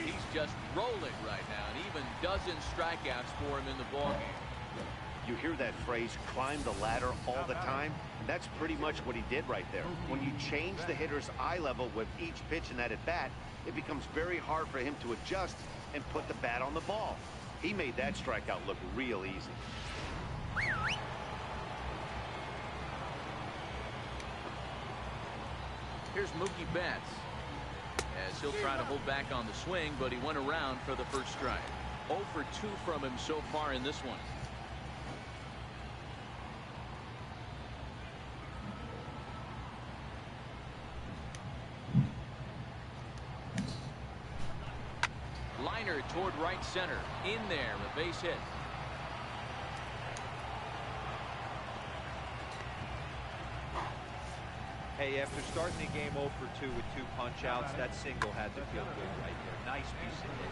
He's just rolling right now, and even dozen strikeouts for him in the ballgame. You hear that phrase, climb the ladder, all the time? That's pretty much what he did right there. When you change the hitter's eye level with each pitch in that at-bat, it becomes very hard for him to adjust and put the bat on the ball. He made that strikeout look real easy. Here's Mookie Betts. As he'll try to hold back on the swing, but he went around for the first strike. 0 for 2 from him so far in this one. Liner toward right center. In there, a base hit. Hey, after starting the game 0 for 2 with 2 punch-outs, that single had to feel good right there. Nice piece of hit.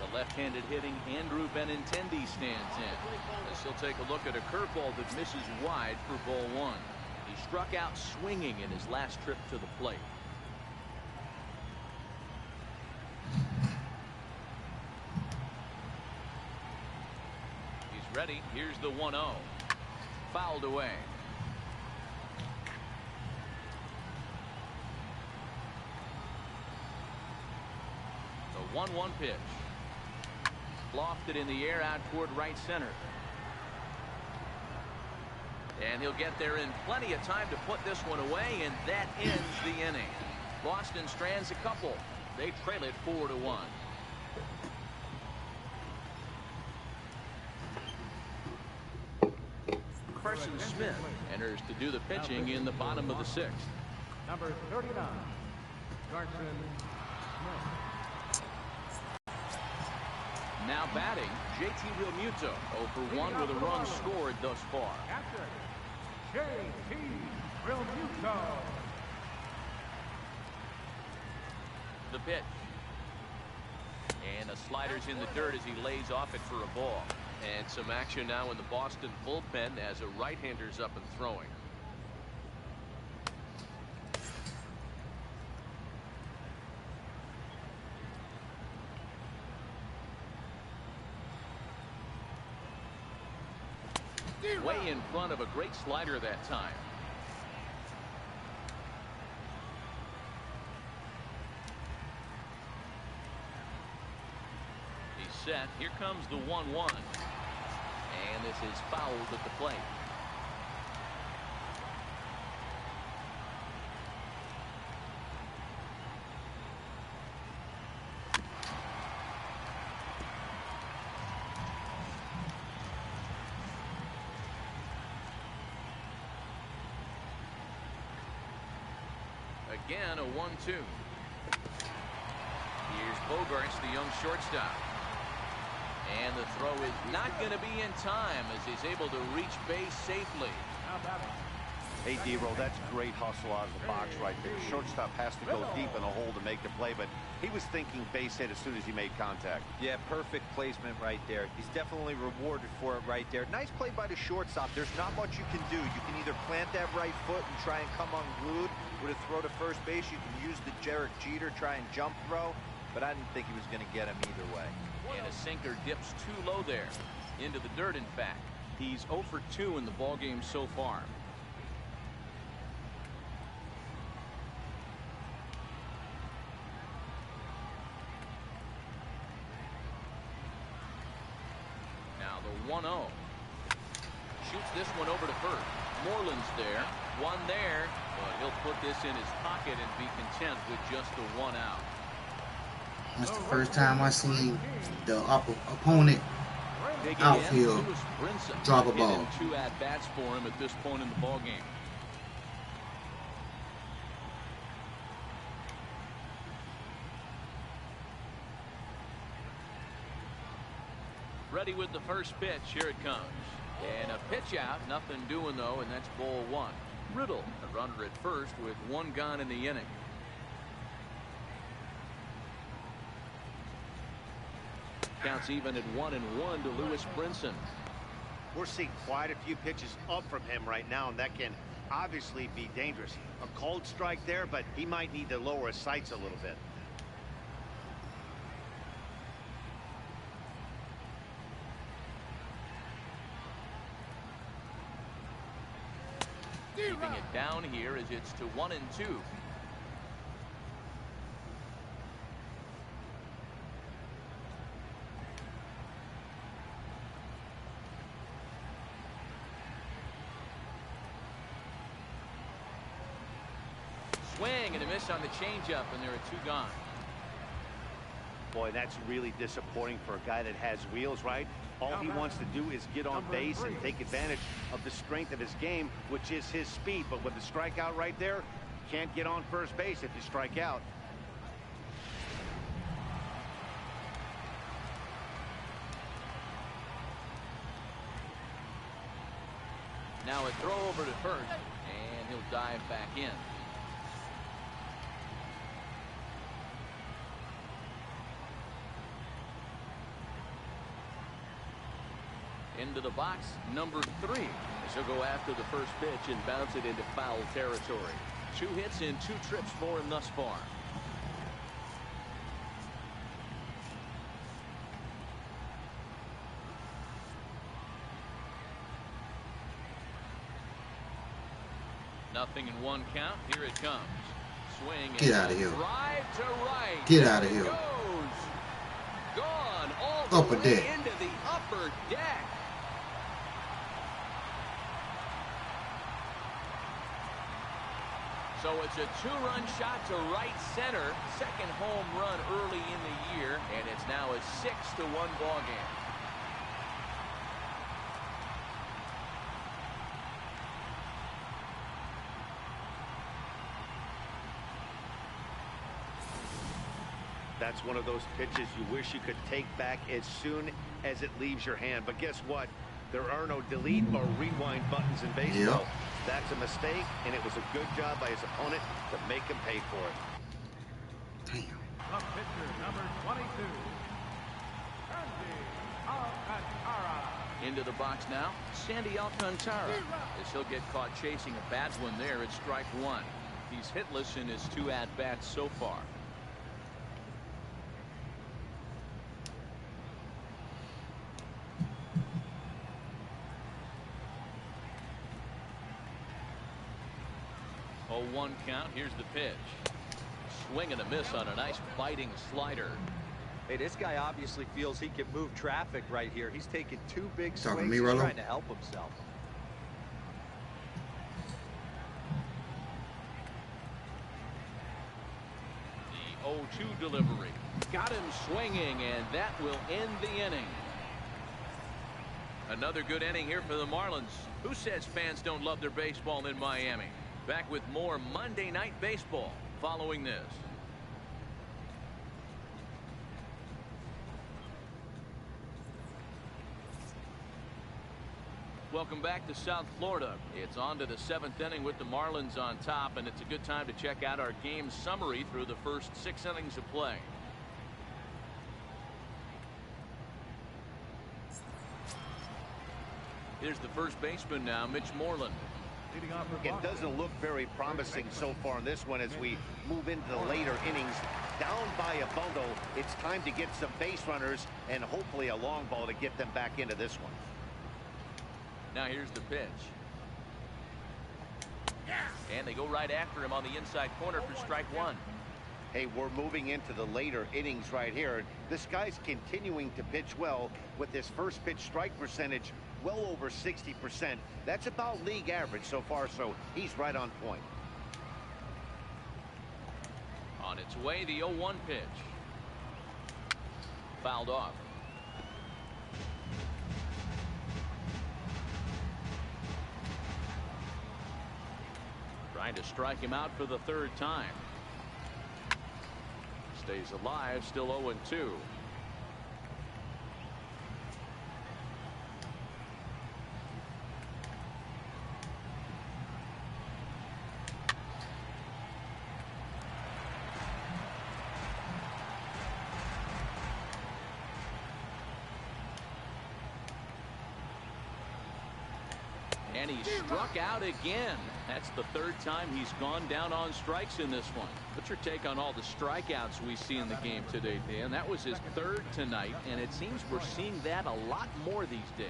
The left-handed hitting Andrew Benintendi stands in. As he'll take a look at a curveball that misses wide for ball 1. He struck out swinging in his last trip to the plate. Ready, here's the 1-0. Fouled away. The 1-1 pitch. Lofted in the air out toward right center. And he'll get there in plenty of time to put this one away, and that ends the inning. Boston strands a couple. They trail it 4-1. Carson Smith enters to do the pitching in the bottom of the 6th. Number 39, Carson Smith. Now batting, JT Realmuto, 0 for 1 with a run scored thus far. Catcher, JT Realmuto. The pitch. And a slider's in the dirt as he lays off it for a ball. And some action now in the Boston bullpen as a right-hander's up and throwing. Way in front of a great slider that time. He's set. Here comes the 1-1. And this is fouled at the plate. Again, a 1-2. Here's Bogarts, the young shortstop. And the throw is not going to be in time as he's able to reach base safely. Hey, D-Roll, that's great hustle out of the box right there. Shortstop has to go deep in a hole to make the play, but he was thinking base hit as soon as he made contact. Yeah, perfect placement right there. He's definitely rewarded for it right there. Nice play by the shortstop. There's not much you can do. You can either plant that right foot and try and come unglued with a throw to first base. You can use the Derek Jeter, try and jump throw, but I didn't think he was going to get him either way. And a sinker dips too low there. Into the dirt, in fact. He's 0 for 2 in the ballgame so far. Now the 1-0. Shoots this one over to first. Moreland's there. One there. But he'll put this in his pocket and be content with just the 1 out. That's the first time I seen the opponent outfield drop a ball. 2 at-bats for him at this point in the ball game. Ready with the first pitch. Here it comes. And a pitch out. Nothing doing, though, and that's ball 1. Riddle, a runner at first with 1 gone in the inning. Counts even at 1-1 to Lewis Brinson. We're seeing quite a few pitches up from him right now, and that can obviously be dangerous. A cold strike there, but he might need to lower his sights a little bit. Keeping it down here as it's to 1-2. Swing and a miss on the changeup, and there are 2 gone. Boy, that's really disappointing for a guy that has wheels, right? All he wants to do is get on base and take advantage of the strength of his game, which is his speed. But with the strikeout right there, you can't get on first base if you strike out. Now a throw over to first, and he'll dive back in. Into the box, number 3. He'll go after the first pitch and bounce it into foul territory. 2 hits in 2 trips for him thus far. Nothing in one count. Here it comes. Swing. Get out of here. Drive to right. Get out of here. Goes. Gone all the Upper way deck. into the upper deck. So it's a two-run shot to right center. Second home run early in the year, and it's now a 6-1 ball game. That's one of those pitches you wish you could take back as soon as it leaves your hand. But guess what? There are no delete or rewind buttons in baseball. Yep. That's a mistake, and it was a good job by his opponent to make him pay for it. Damn. The pitcher, number 22, Sandy Alcantara. Into the box now, Sandy Alcantara. As he'll get caught chasing a bad one there at strike one. He's hitless in his 2 at-bats so far. Oh, 1 count. Here's the pitch. Swing and a miss on a nice biting slider. Hey, this guy obviously feels he can move traffic right here. He's taking 2 big Talking to swings. me, He's Rollo? trying to help himself. The 0-2 delivery. Got him swinging, and that will end the inning. Another good inning here for the Marlins. Who says fans don't love their baseball in Miami? Back with more Monday Night Baseball following this. Welcome back to South Florida. It's on to the 7th inning with the Marlins on top, and it's a good time to check out our game summary through the first 6 innings of play. Here's the first baseman now, Mitch Moreland. Leading off for It Boston. doesn't look very promising so far in this one as we move into the later innings. Down by a bundle, it's time to get some base runners and hopefully a long ball to get them back into this one. Now here's the pitch. And they go right after him on the inside corner for strike one. Hey, we're moving into the later innings right here. This guy's continuing to pitch well with his first pitch strike percentage well over 60%. That's about league average so far, so he's right on point. On its way, the 0-1 pitch. Fouled off. Trying to strike him out for the 3rd time. Stays alive, still 0-2. And he struck out again. That's the 3rd time he's gone down on strikes in this one. What's your take on all the strikeouts we see in the game today, Dan? That was his 3rd tonight, and it seems we're seeing that a lot more these days.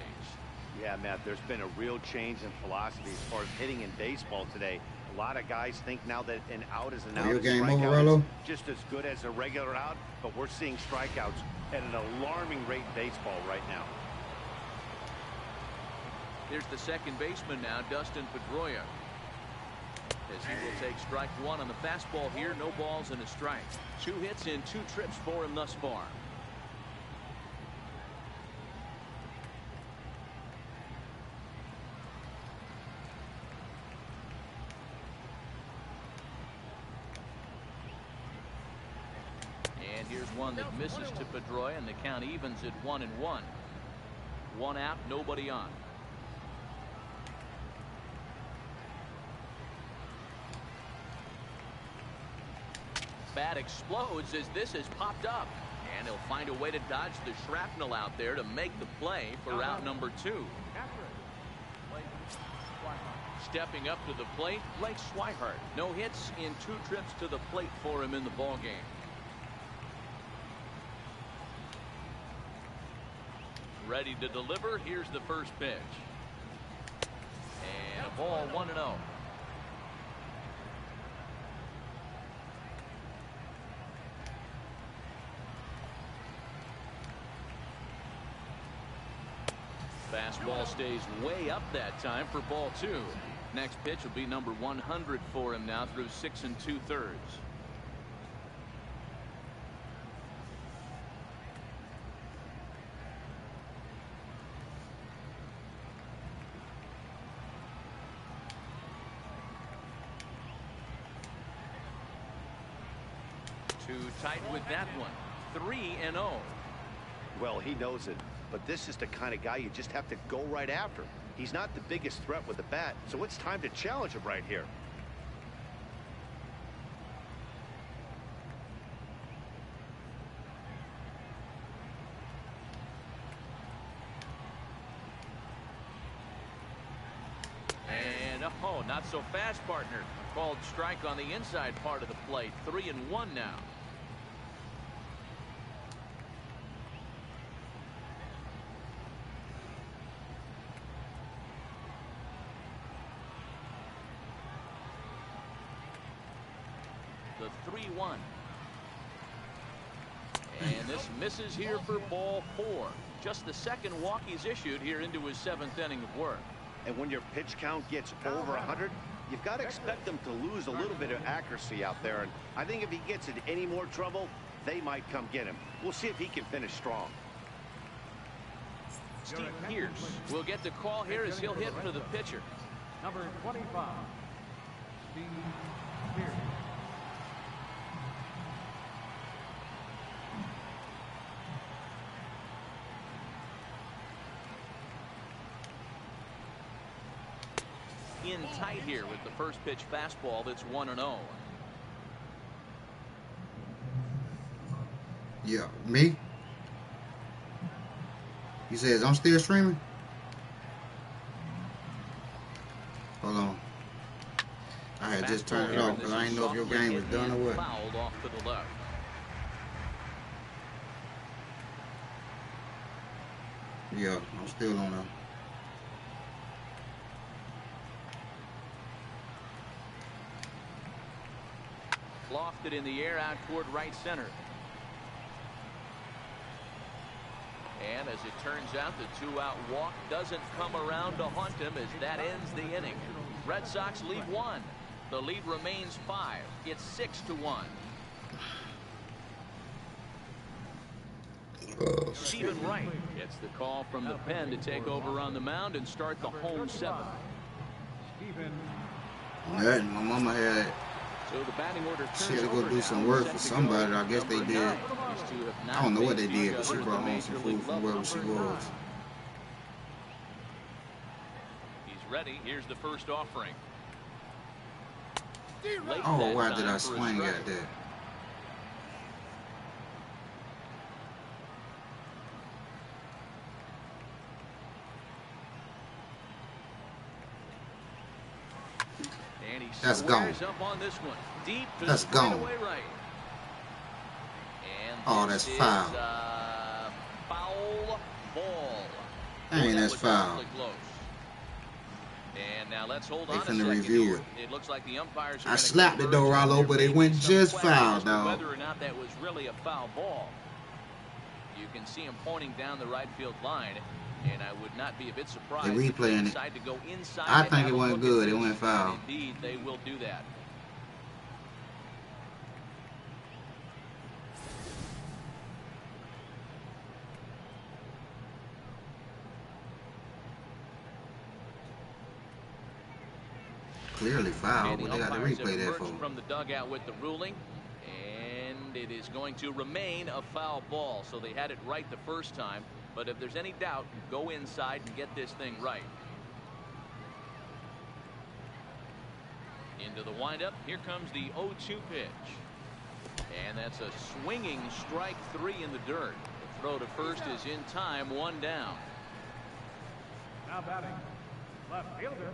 Yeah, Matt, there's been a real change in philosophy as far as hitting in baseball today. A lot of guys think now that an out is an out. Your A game over, strikeout Rollo? is just as good as a regular out, but we're seeing strikeouts at an alarming rate in baseball right now. Here's the second baseman now, Dustin Pedroia. As he will take strike one on the fastball here, no balls and a strike. 2 hits in 2 trips for him thus far. And here's one that misses to Pedroia, and the count evens at 1-1. 1 out, nobody on. Bat explodes as this has popped up, and he'll find a way to dodge the shrapnel out there to make the play for out number 2. Stepping up to the plate, Blake Swihart. No hits in 2 trips to the plate for him in the ball game. Ready to deliver. Here's the first pitch. And a ball, 1-0. Fastball stays way up that time for ball 2. Next pitch will be number 100 for him now through 6 2/3. Too tight with that one. 3-0. Well, he knows it, but this is the kind of guy you just have to go right after. He's not the biggest threat with the bat, so it's time to challenge him right here. And oh, not so fast, partner. Called strike on the inside part of the plate. 3-1 now. The 3-1. And this misses here for ball 4. Just the second walk he's issued here into his 7th inning of work. And when your pitch count gets over 100, you've got to expect them to lose a little bit of accuracy out there. And I think if he gets in any more trouble, they might come get him. We'll see if he can finish strong. Steve Pierce will get the call here as he'll hit for the pitcher. Number 25, Steve Pierce. In tight here with the first pitch fastball that's 1-0. Yeah, me? He says I'm still streaming? Hold on. I had just turned it off because I didn't know if your game was done or what. Fouled off to the left. Yeah, I'm still on there. Lofted in the air out toward right center. And as it turns out, the 2-out walk doesn't come around to haunt him as that ends the inning. Red Sox lead 1. The lead remains 5. It's 6-1. Stephen Wright gets the call from the pen to take over on the mound and start the home 7th. Stephen. My mama had So the batting order turns she had to go over do now. some work Set for to go somebody. in I guess they number did. 9. These two have not I don't know what they faced each did, but she other at brought the home some major food league from level. wherever she was. He's ready. Here's the first offering. Late Oh, that why did time I for a swing strike. at that? And he That's squares gone. up on this one. Deep to That's the gone. straightaway right. And Oh, this that's is foul. a foul ball. Dang, That that's was foul. awfully close. And now let's hold They on a finna second review here. it. It looks like the umpires are I gonna slapped it converge though, on Rollo, there but may it be went some just question foul, as to dog. whether or not that was really a foul ball. You can see him pointing down the right field line, and I would not be a bit surprised They if they replaying it. decide to go inside. I to think have it a went look good. at It this. went foul. And indeed, they will do that. Clearly foul. And the What they got to umpires have replay that emerged for? from the dugout with the ruling, and it is going to remain a foul ball. So they had it right the first time, but if there's any doubt, go inside and get this thing right. Into the windup. Here comes the 0-2 pitch, and that's a swinging strike 3 in the dirt. The throw to first is in time. 1 down. Now batting, left fielder,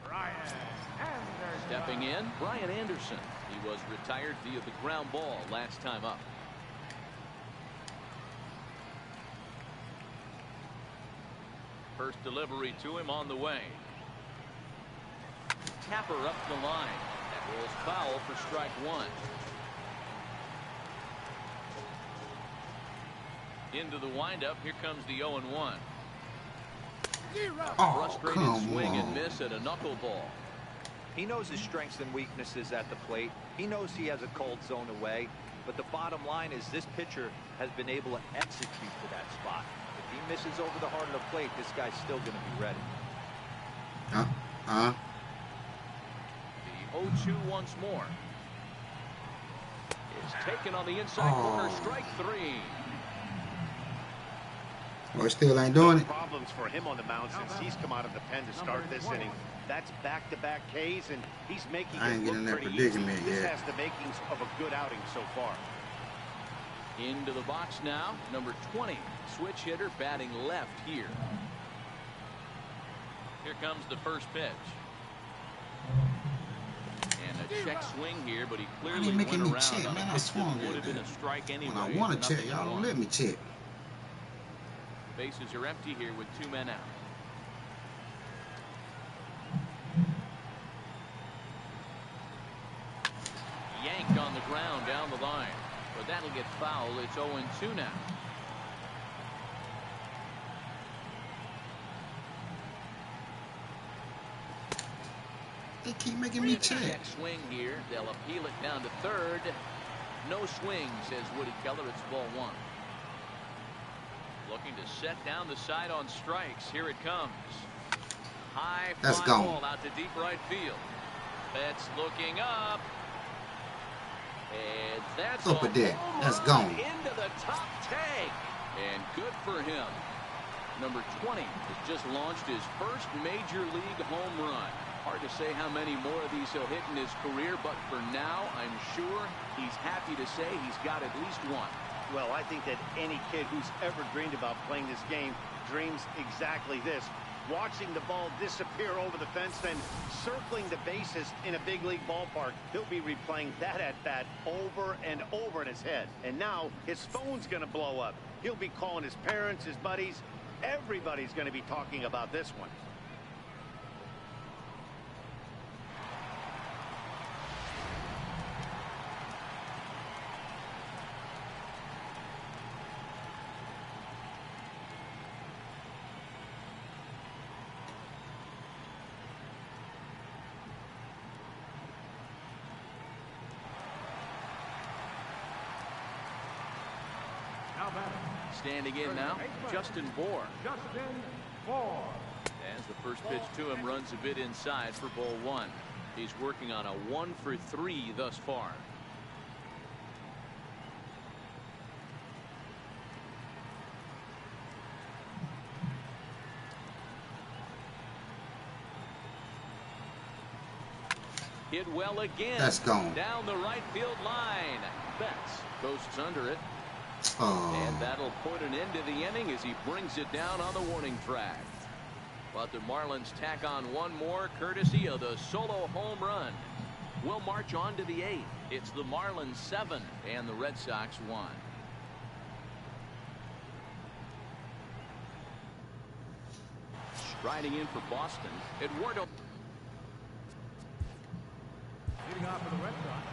Brian Anderson. Stepping in, Brian Anderson. He was retired via the ground ball last time up. First delivery to him on the way. Tapper up the line. That rolls foul for strike 1. Into the windup. Here comes the 0-1. Oh, Frustrated come swing and on. miss at a knuckleball. He knows his strengths and weaknesses at the plate. He knows he has a cold zone away. But the bottom line is this pitcher has been able to execute to that spot. If he misses over the heart of the plate, this guy's still going to be ready. The 0-2 once more. Is taken on the inside corner, strike three. Well, still ain't doing it. Problems for him on the mound since he's come out of the pen to start this inning. That's back-to-back Ks, and he's making I it ain't look getting that pretty predicament easy. This yet. has the makings of a good outing so far. Into the box now, number 20, switch hitter batting left here. Here comes the first pitch. And a check swing here, but he clearly ain't making went me around check, on man. a I pitch swung that would at have been that. a strike anyway. When I want to check, 0-1. y'all don't let me check. Bases are empty here with 2 men out. Yanked on the ground down the line, but that'll get foul. It's 0-2 now. They keep making me check. Check swing here. They'll appeal it down to third. No swing, says Woody Keller. It's ball 1. Looking to set down the side on strikes. Here it comes. High That's fly gone. ball out to deep right field. Betts looking up. And that's Up a deck. That's gone. Into the top tank. And good for him. Number 20 has just launched his first major league home run. Hard to say how many more of these he'll hit in his career, but for now, I'm sure he's happy to say he's got at least one. Well, I think that any kid who's ever dreamed about playing this game dreams exactly this. Watching the ball disappear over the fence, then circling the bases in a big league ballpark. He'll be replaying that at-bat over and over in his head. And now his phone's going to blow up. He'll be calling his parents, his buddies. Everybody's going to be talking about this one. Standing in now, Justin Bohr. Justin Bohr. As the first pitch to him runs a bit inside for ball 1. He's working on a 1 for 3 thus far. Hit well again. That's gone. Down the right field line. Betts coasts under it. Oh. And that'll put an end to the inning as he brings it down on the warning track. But the Marlins tack on one more courtesy of the solo home run. We'll march on to the 8th. It's the Marlins 7 and the Red Sox 1. Striding in for Boston, Eduardo. Leading off for the Red Sox,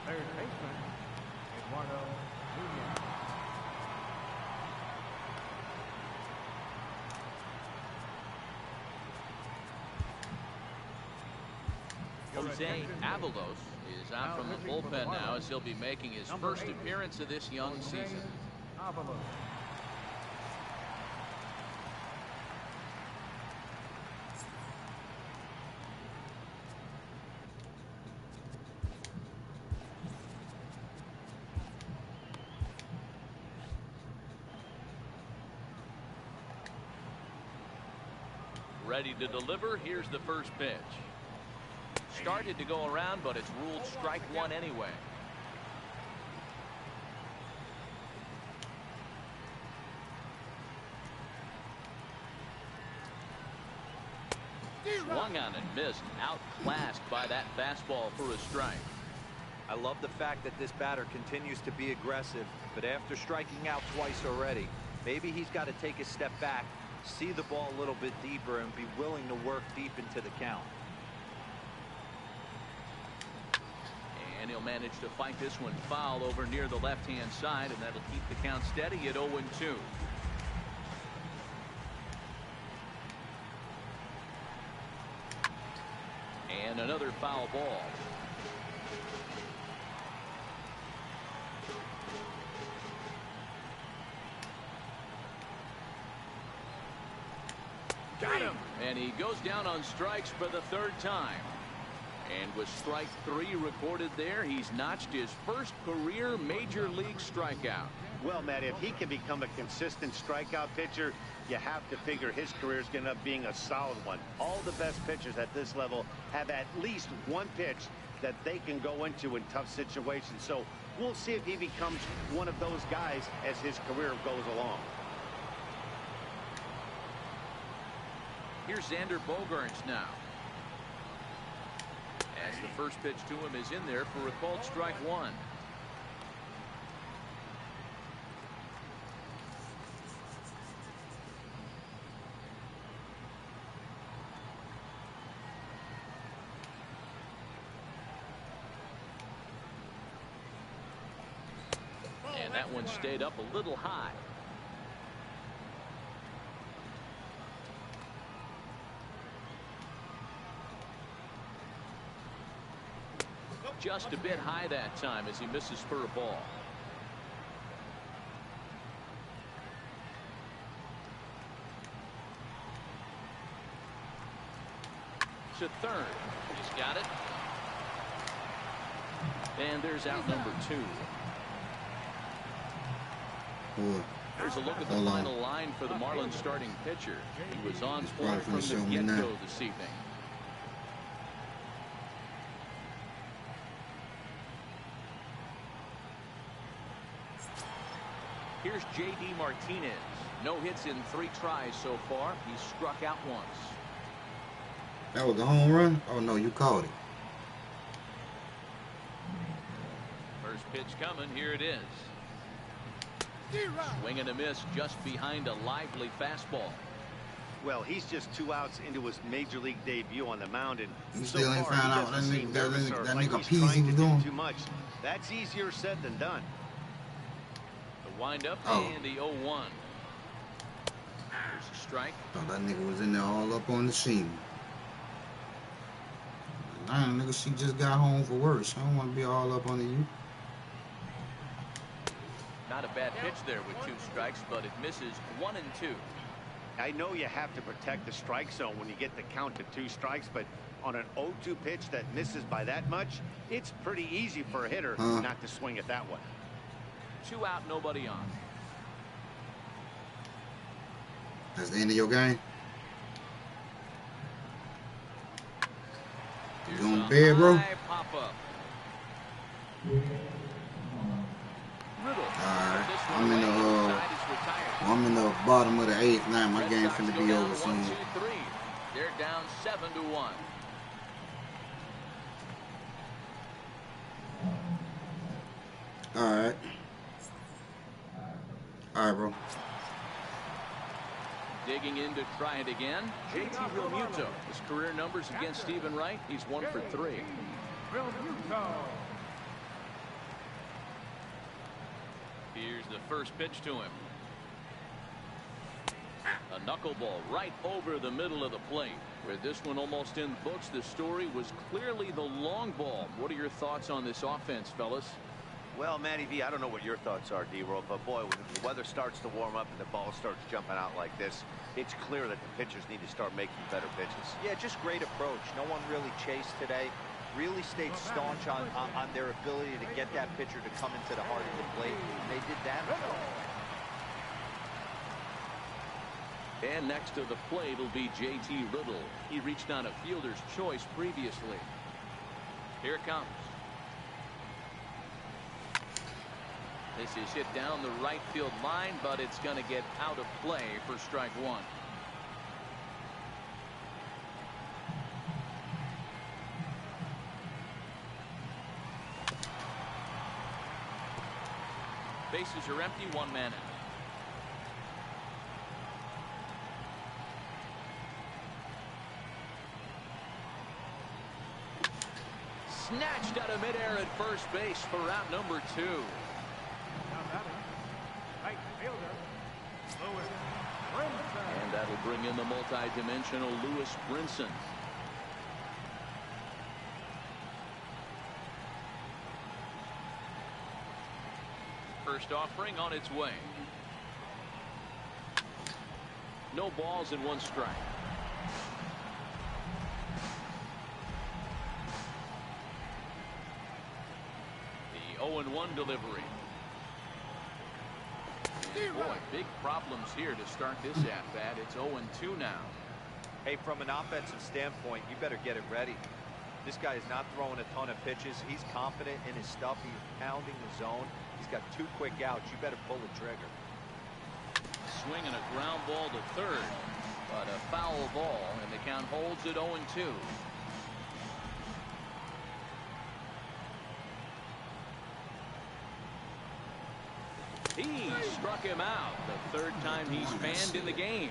third baseman, Eduardo Nunez. Jose Avalos is out from the bullpen now as he'll be making his first appearance of this young season. Avalos. Ready to deliver. Here's the first pitch. Started to go around, but it's ruled strike 1 anyway. Swung on and missed. Outclassed by that fastball for a strike. I love the fact that this batter continues to be aggressive, but after striking out twice already, maybe he's got to take a step back, see the ball a little bit deeper, and be willing to work deep into the count. And he'll manage to fight this one foul over near the left-hand side, and that'll keep the count steady at 0-2. And another foul ball. Got him. And he goes down on strikes for the third time. And with strike 3 recorded there, he's notched his first career major league strikeout. Well, Matt, if he can become a consistent strikeout pitcher, you have to figure his career is going to end up being a solid one. All the best pitchers at this level have at least one pitch that they can go into in tough situations. So we'll see if he becomes one of those guys as his career goes along. Here's Xander Bogaerts now. As the first pitch to him is in there for a called strike 1. And that one stayed up a little high. Just a bit high that time as he misses for a ball. To third. He's got it. And there's out number 2. There's a look at the final line for the Marlins starting pitcher. He was on point from the get-go this evening. Here's J.D. Martinez. No hits in 3 tries so far. He's struck out once. That was a home run? Oh, no, you called it. First pitch coming. Here it is. Swing and a miss just behind a lively fastball. Well, he's just 2 outs into his major league debut on the mound, and You so still ain't far, found he out doesn't that seem nigga, nervous or like nigga he's trying Peasy to was do doing? too much. That's easier said than done. The windup and the 0-1. There's a strike. Thought that nigga was in there all up on the sheet. Nah, nigga, she just got home for work. She don't want to be all up under you. Not a bad pitch there with 2 strikes, but it misses 1 and 2. I know you have to protect the strike zone when you get the count to 2 strikes, but on an 0-2 pitch that misses by that much, it's pretty easy for a hitter not to swing at that one. 2 out, nobody on. That's the end of your game? You going to bed, bro? Pop-up. I'm in the bottom of the 8th now. My game's finna be over soon. 1, 2, 3. They're down 7-1. All right, bro. Digging in to try it again. JT Realmuto. His career numbers against Stephen Wright. He's 1 for 3. Here's the first pitch to him. A knuckleball right over the middle of the plate. With this one almost in the books, the story was clearly the long ball. What are your thoughts on this offense, fellas? Well, Matty V, I don't know what your thoughts are, D-Roll, but boy, when the weather starts to warm up and the ball starts jumping out like this, it's clear that the pitchers need to start making better pitches. Yeah, just great approach. No one really chased today. Really stayed staunch on their ability to get that pitcher to come into the heart of the plate, and they did damage. And next to the plate will be J.T. Riddle. He reached on a fielder's choice previously. Here it comes. This is hit down the right field line, but it's going to get out of play for strike 1. Bases are empty, 1 man out. Snatched out of midair at first base for out number 2. And that'll bring in the multi-dimensional Lewis Brinson. first offering on its way. No balls and 1 strike. The 0-1 delivery. And boy, big problems here to start this at-bat. It's 0-2 now. Hey, from an offensive standpoint, you better get it ready. This guy is not throwing a ton of pitches. He's confident in his stuff. He's pounding the zone. He's got 2 quick outs. You better pull the trigger. Swinging a ground ball to third, but a foul ball, and the count holds at 0-2. He struck him out the 3rd time he's fanned in the game.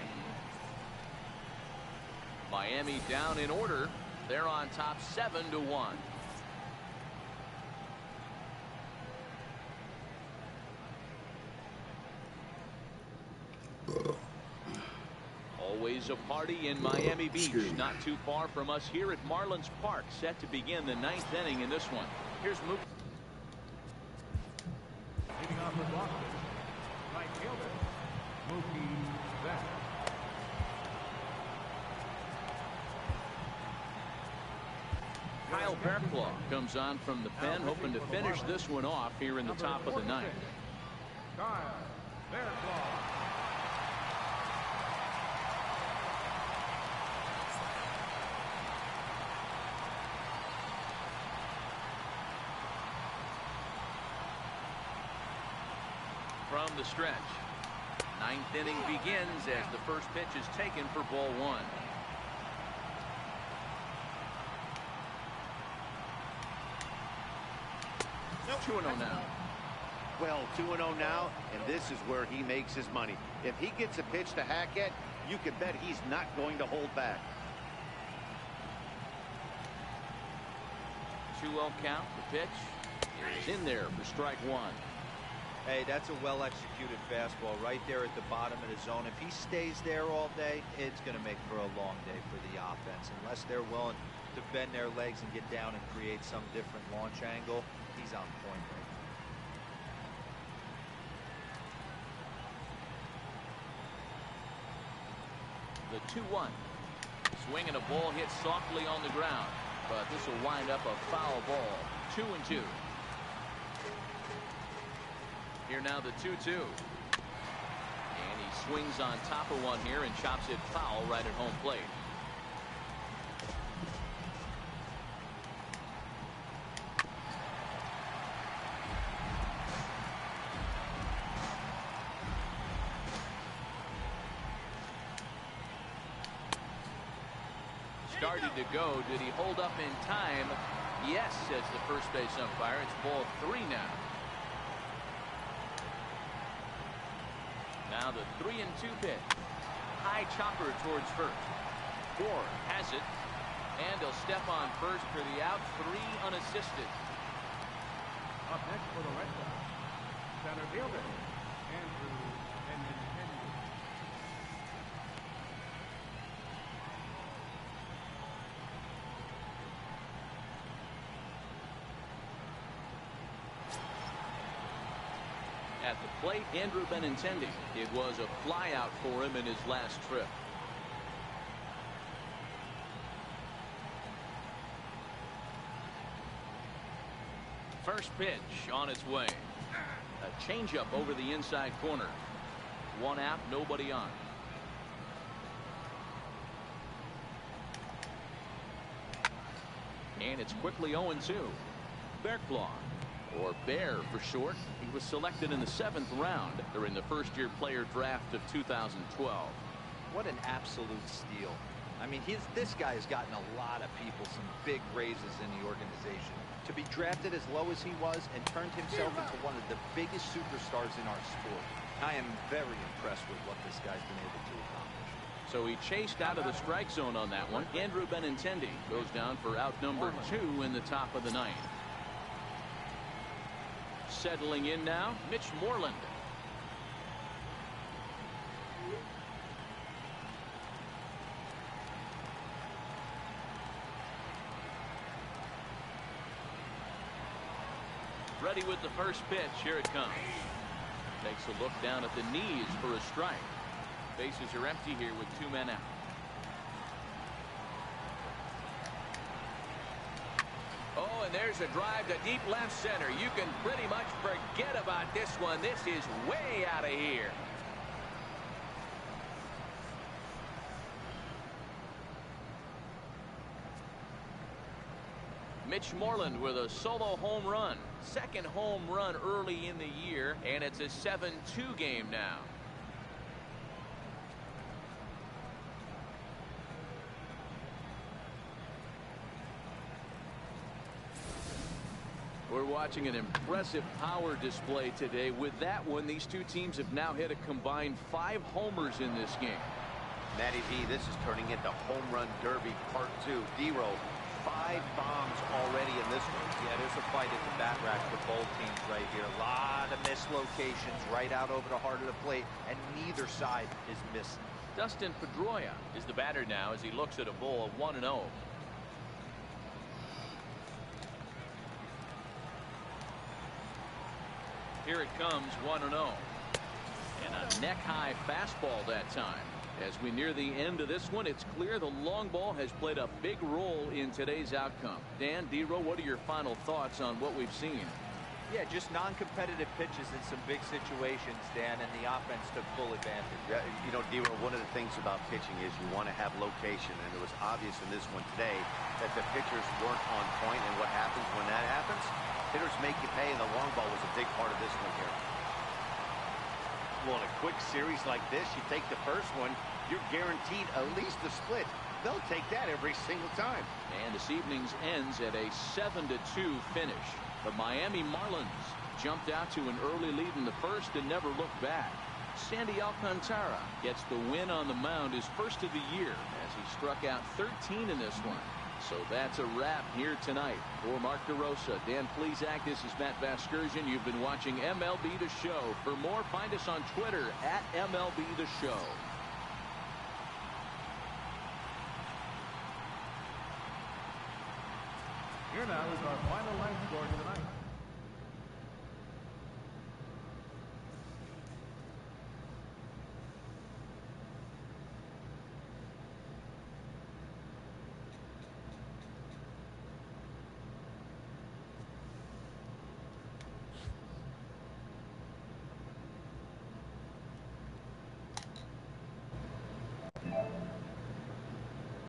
Miami down in order. They're on top 7-1. Always a party in Miami Beach, not too far from us here at Marlins Park, set to begin the 9th inning in this one. Here's Mook. Leading off for Boston, right fielder, Mookie Betts. Kyle Fairclough comes on from the pen, hoping to finish this one off here in the top of the 9th. Kyle Fairclough. From the stretch, 9th inning begins as the first pitch is taken for ball 1. No, 2-0 now. Well, 2-0 now, and this is where he makes his money. If he gets a pitch to hack at, you can bet he's not going to hold back. 2-0 count. The pitch is in there for strike 1. Hey, that's a well-executed fastball right there at the bottom of the zone. If he stays there all day, it's going to make for a long day for the offense. Unless they're willing to bend their legs and get down and create some different launch angle, he's on point right The 2-1. Swing and a ball hit softly on the ground, but this will wind up a foul ball. 2-2. Here now the 2-2. And he swings on top of one here and chops it foul right at home plate. Started to go. Did he hold up in time? Yes, says the first base umpire. It's ball 3 now. Now the 3-2 pitch. High chopper towards first. Ford has it. And he'll step on first for the out. 3 unassisted. Up next for the Red Sox, center fielder, Andrew Benintendi. At the plate, Andrew Benintendi. It was a flyout for him in his last trip. First pitch on its way. A changeup over the inside corner. 1 out, nobody on. And it's quickly 0-2. Fairclough, or Bear for short. He was selected in the 7th round during the first-year player draft of 2012. What an absolute steal. I mean, this guy has gotten a lot of people some big raises in the organization. To be drafted as low as he was and turned himself into one of the biggest superstars in our sport. I am very impressed with what this guy's been able to accomplish. So he chased out of the strike zone on that one. Andrew Benintendi goes down for out number 2 in the top of the 9th. Settling in now, Mitch Moreland. Ready with the first pitch. Here it comes. Takes a look down at the knees for a strike. Bases are empty here with 2 men out. Oh, and there's a drive to deep left center. You can pretty much forget about this one. This is way out of here. Mitch Moreland with a solo home run. Second home run early in the year, and it's a 7-2 game now. We're watching an impressive power display today. With that one, these two teams have now hit a combined 5 homers in this game. Matty V, this is turning into home run derby part 2. D-Row, 5 bombs already in this one. Yeah, there's a fight at the bat rack for both teams right here. A lot of missed locations right out over the heart of the plate, and neither side is missing. Dustin Pedroia is the batter now as he looks at a ball of 1-0. Here it comes, 1-0. And a neck-high fastball that time. As we near the end of this one, it's clear the long ball has played a big role in today's outcome. Dan, D-Row, what are your final thoughts on what we've seen? Yeah, just non-competitive pitches in some big situations, Dan, and the offense took full advantage. Yeah, you know, D-Row, one of the things about pitching is you want to have location, and it was obvious in this one today that the pitchers weren't on point, and what happens when that happens? Hitters make you pay, and the long ball was a big part of this one here. Well, in a quick series like this, you take the first one, you're guaranteed at least a split. They'll take that every single time. And this evening's ends at a 7-2 finish. The Miami Marlins jumped out to an early lead in the first and never looked back. Sandy Alcantara gets the win on the mound, his first of the year, as he struck out 13 in this one. So that's a wrap here tonight. For Mark DeRosa, Dan Plesac, this is Matt Vasgersian. You've been watching MLB The Show. For more, find us on Twitter at MLB The Show. Here now is our final